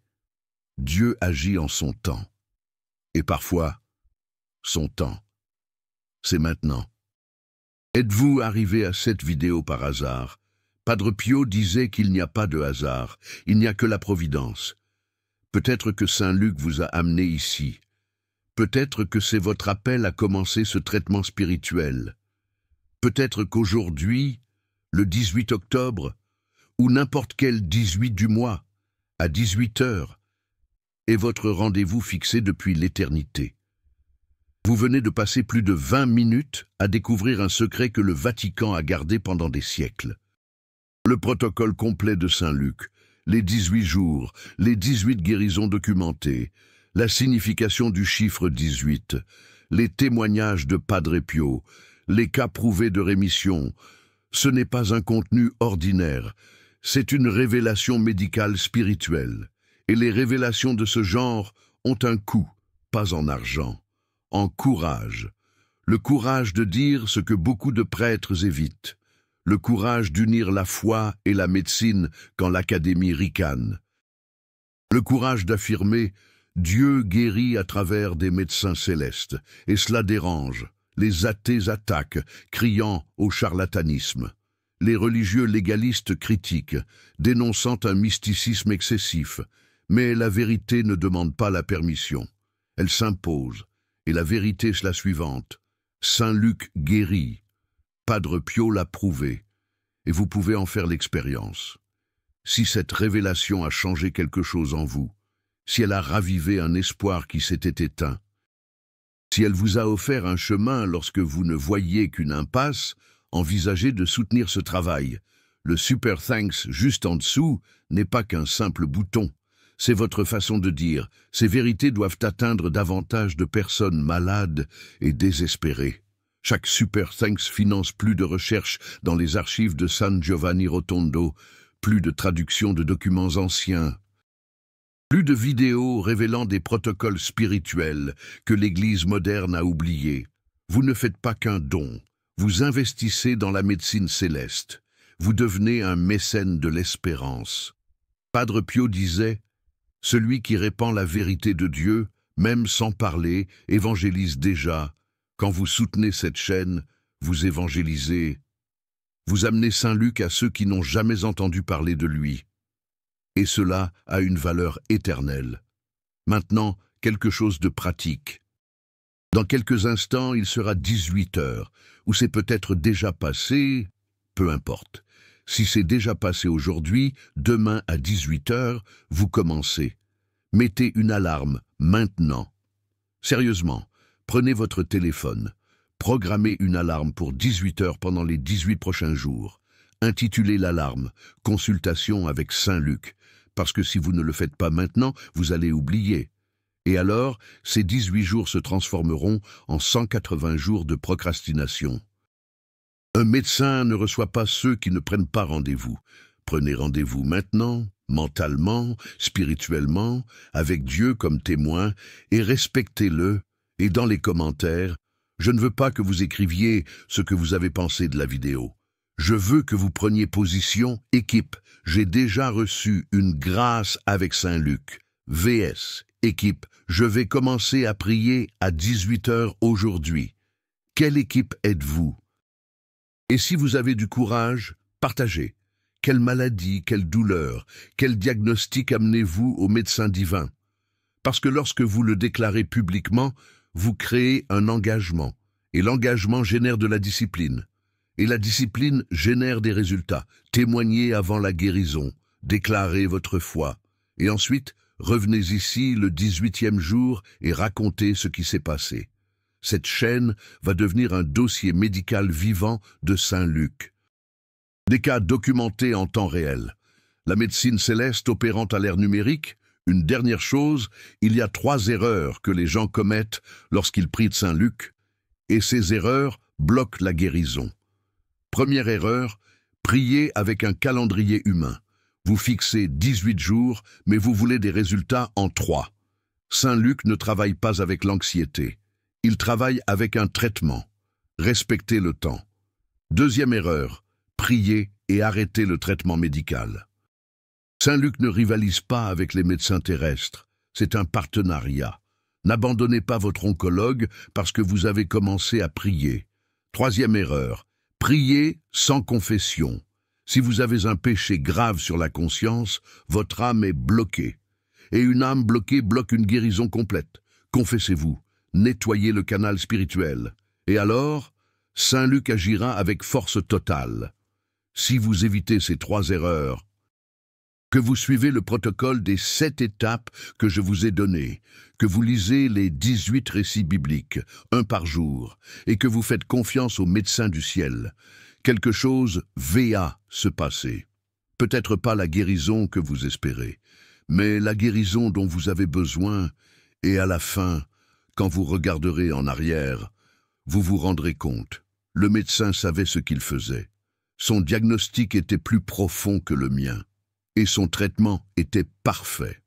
Dieu agit en son temps. Et parfois, son temps, c'est maintenant. Êtes-vous arrivé à cette vidéo par hasard? Padre Pio disait qu'il n'y a pas de hasard, il n'y a que la providence. Peut-être que Saint Luc vous a amené ici. Peut-être que c'est votre appel à commencer ce traitement spirituel. Peut-être qu'aujourd'hui, le 18 octobre, ou n'importe quel 18 du mois, à 18 heures, est votre rendez-vous fixé depuis l'éternité. Vous venez de passer plus de 20 minutes à découvrir un secret que le Vatican a gardé pendant des siècles. Le protocole complet de Saint Luc, les 18 jours, les 18 guérisons documentées, la signification du chiffre 18, les témoignages de Padre Pio, les cas prouvés de rémission. Ce n'est pas un contenu ordinaire, c'est une révélation médicale spirituelle. Et les révélations de ce genre ont un coût, pas en argent, en courage. Le courage de dire ce que beaucoup de prêtres évitent. Le courage d'unir la foi et la médecine quand l'académie ricane. Le courage d'affirmer « Dieu guérit à travers des médecins célestes » et cela dérange. Les athées attaquent, criant au charlatanisme. Les religieux légalistes critiquent, dénonçant un mysticisme excessif. Mais la vérité ne demande pas la permission. Elle s'impose. Et la vérité est la suivante. Saint Luc guérit. Padre Pio l'a prouvé. Et vous pouvez en faire l'expérience. Si cette révélation a changé quelque chose en vous, si elle a ravivé un espoir qui s'était éteint, si elle vous a offert un chemin lorsque vous ne voyiez qu'une impasse, envisagez de soutenir ce travail. Le Super Thanks juste en dessous n'est pas qu'un simple bouton. C'est votre façon de dire « Ces vérités doivent atteindre davantage de personnes malades et désespérées ». Chaque Super Thanks finance plus de recherches dans les archives de San Giovanni Rotondo, plus de traductions de documents anciens, plus de vidéos révélant des protocoles spirituels que l'Église moderne a oubliés. Vous ne faites pas qu'un don, vous investissez dans la médecine céleste. Vous devenez un mécène de l'espérance. Padre Pio disait « Celui qui répand la vérité de Dieu, même sans parler, évangélise déjà. Quand vous soutenez cette chaîne, vous évangélisez. Vous amenez Saint Luc à ceux qui n'ont jamais entendu parler de lui. Et cela a une valeur éternelle. Maintenant, quelque chose de pratique. Dans quelques instants, il sera 18 heures, ou c'est peut-être déjà passé, peu importe. Si c'est déjà passé aujourd'hui, demain à 18 heures, vous commencez. Mettez une alarme, maintenant. Sérieusement, prenez votre téléphone. Programmez une alarme pour 18 heures pendant les 18 prochains jours. Intitulez l'alarme « Consultation avec Saint Luc », parce que si vous ne le faites pas maintenant, vous allez oublier. Et alors, ces 18 jours se transformeront en 180 jours de procrastination. Un médecin ne reçoit pas ceux qui ne prennent pas rendez-vous. Prenez rendez-vous maintenant, mentalement, spirituellement, avec Dieu comme témoin, et respectez-le. Et dans les commentaires, je ne veux pas que vous écriviez ce que vous avez pensé de la vidéo. Je veux que vous preniez position, équipe. J'ai déjà reçu une grâce avec Saint Luc. VS, équipe, je vais commencer à prier à 18 heures aujourd'hui. Quelle équipe êtes-vous? Et si vous avez du courage, partagez. Quelle maladie, quelle douleur, quel diagnostic amenez-vous au médecin divin? Parce que lorsque vous le déclarez publiquement, vous créez un engagement. Et l'engagement génère de la discipline. Et la discipline génère des résultats. Témoignez avant la guérison. Déclarez votre foi. Et ensuite, revenez ici le 18e jour et racontez ce qui s'est passé. Cette chaîne va devenir un dossier médical vivant de Saint Luc. Des cas documentés en temps réel. La médecine céleste opérant à l'ère numérique. Une dernière chose, il y a 3 erreurs que les gens commettent lorsqu'ils prient de Saint Luc, et ces erreurs bloquent la guérison. Première erreur, prier avec un calendrier humain. Vous fixez 18 jours, mais vous voulez des résultats en 3. Saint Luc ne travaille pas avec l'anxiété. Il travaille avec un traitement. Respectez le temps. Deuxième erreur, priez et arrêtez le traitement médical. Saint Luc ne rivalise pas avec les médecins terrestres. C'est un partenariat. N'abandonnez pas votre oncologue parce que vous avez commencé à prier. Troisième erreur, priez sans confession. Si vous avez un péché grave sur la conscience, votre âme est bloquée. Et une âme bloquée bloque une guérison complète. Confessez-vous. Nettoyez le canal spirituel. Et alors, Saint Luc agira avec force totale. Si vous évitez ces 3 erreurs, que vous suivez le protocole des 7 étapes que je vous ai données, que vous lisez les 18 récits bibliques, un par jour, et que vous faites confiance aux médecins du ciel, quelque chose va se passer. Peut-être pas la guérison que vous espérez, mais la guérison dont vous avez besoin, et à la fin, quand vous regarderez en arrière, vous vous rendrez compte. Le médecin savait ce qu'il faisait. Son diagnostic était plus profond que le mien, et son traitement était parfait.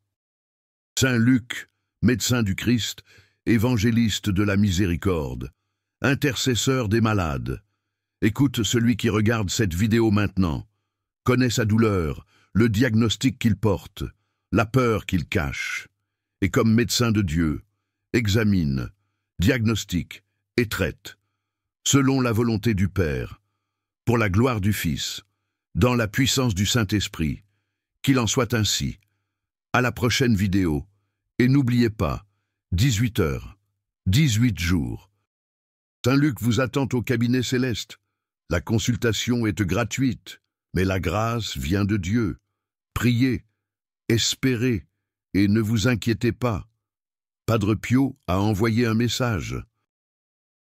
Saint Luc, médecin du Christ, évangéliste de la miséricorde, intercesseur des malades. Écoute celui qui regarde cette vidéo maintenant, connaît sa douleur, le diagnostic qu'il porte, la peur qu'il cache, et comme médecin de Dieu, examine, diagnostique et traite, selon la volonté du Père, pour la gloire du Fils, dans la puissance du Saint-Esprit, qu'il en soit ainsi. À la prochaine vidéo, et n'oubliez pas, 18 heures, 18 jours. Saint Luc vous attend au cabinet céleste. La consultation est gratuite, mais la grâce vient de Dieu. Priez, espérez, et ne vous inquiétez pas. Padre Pio a envoyé un message.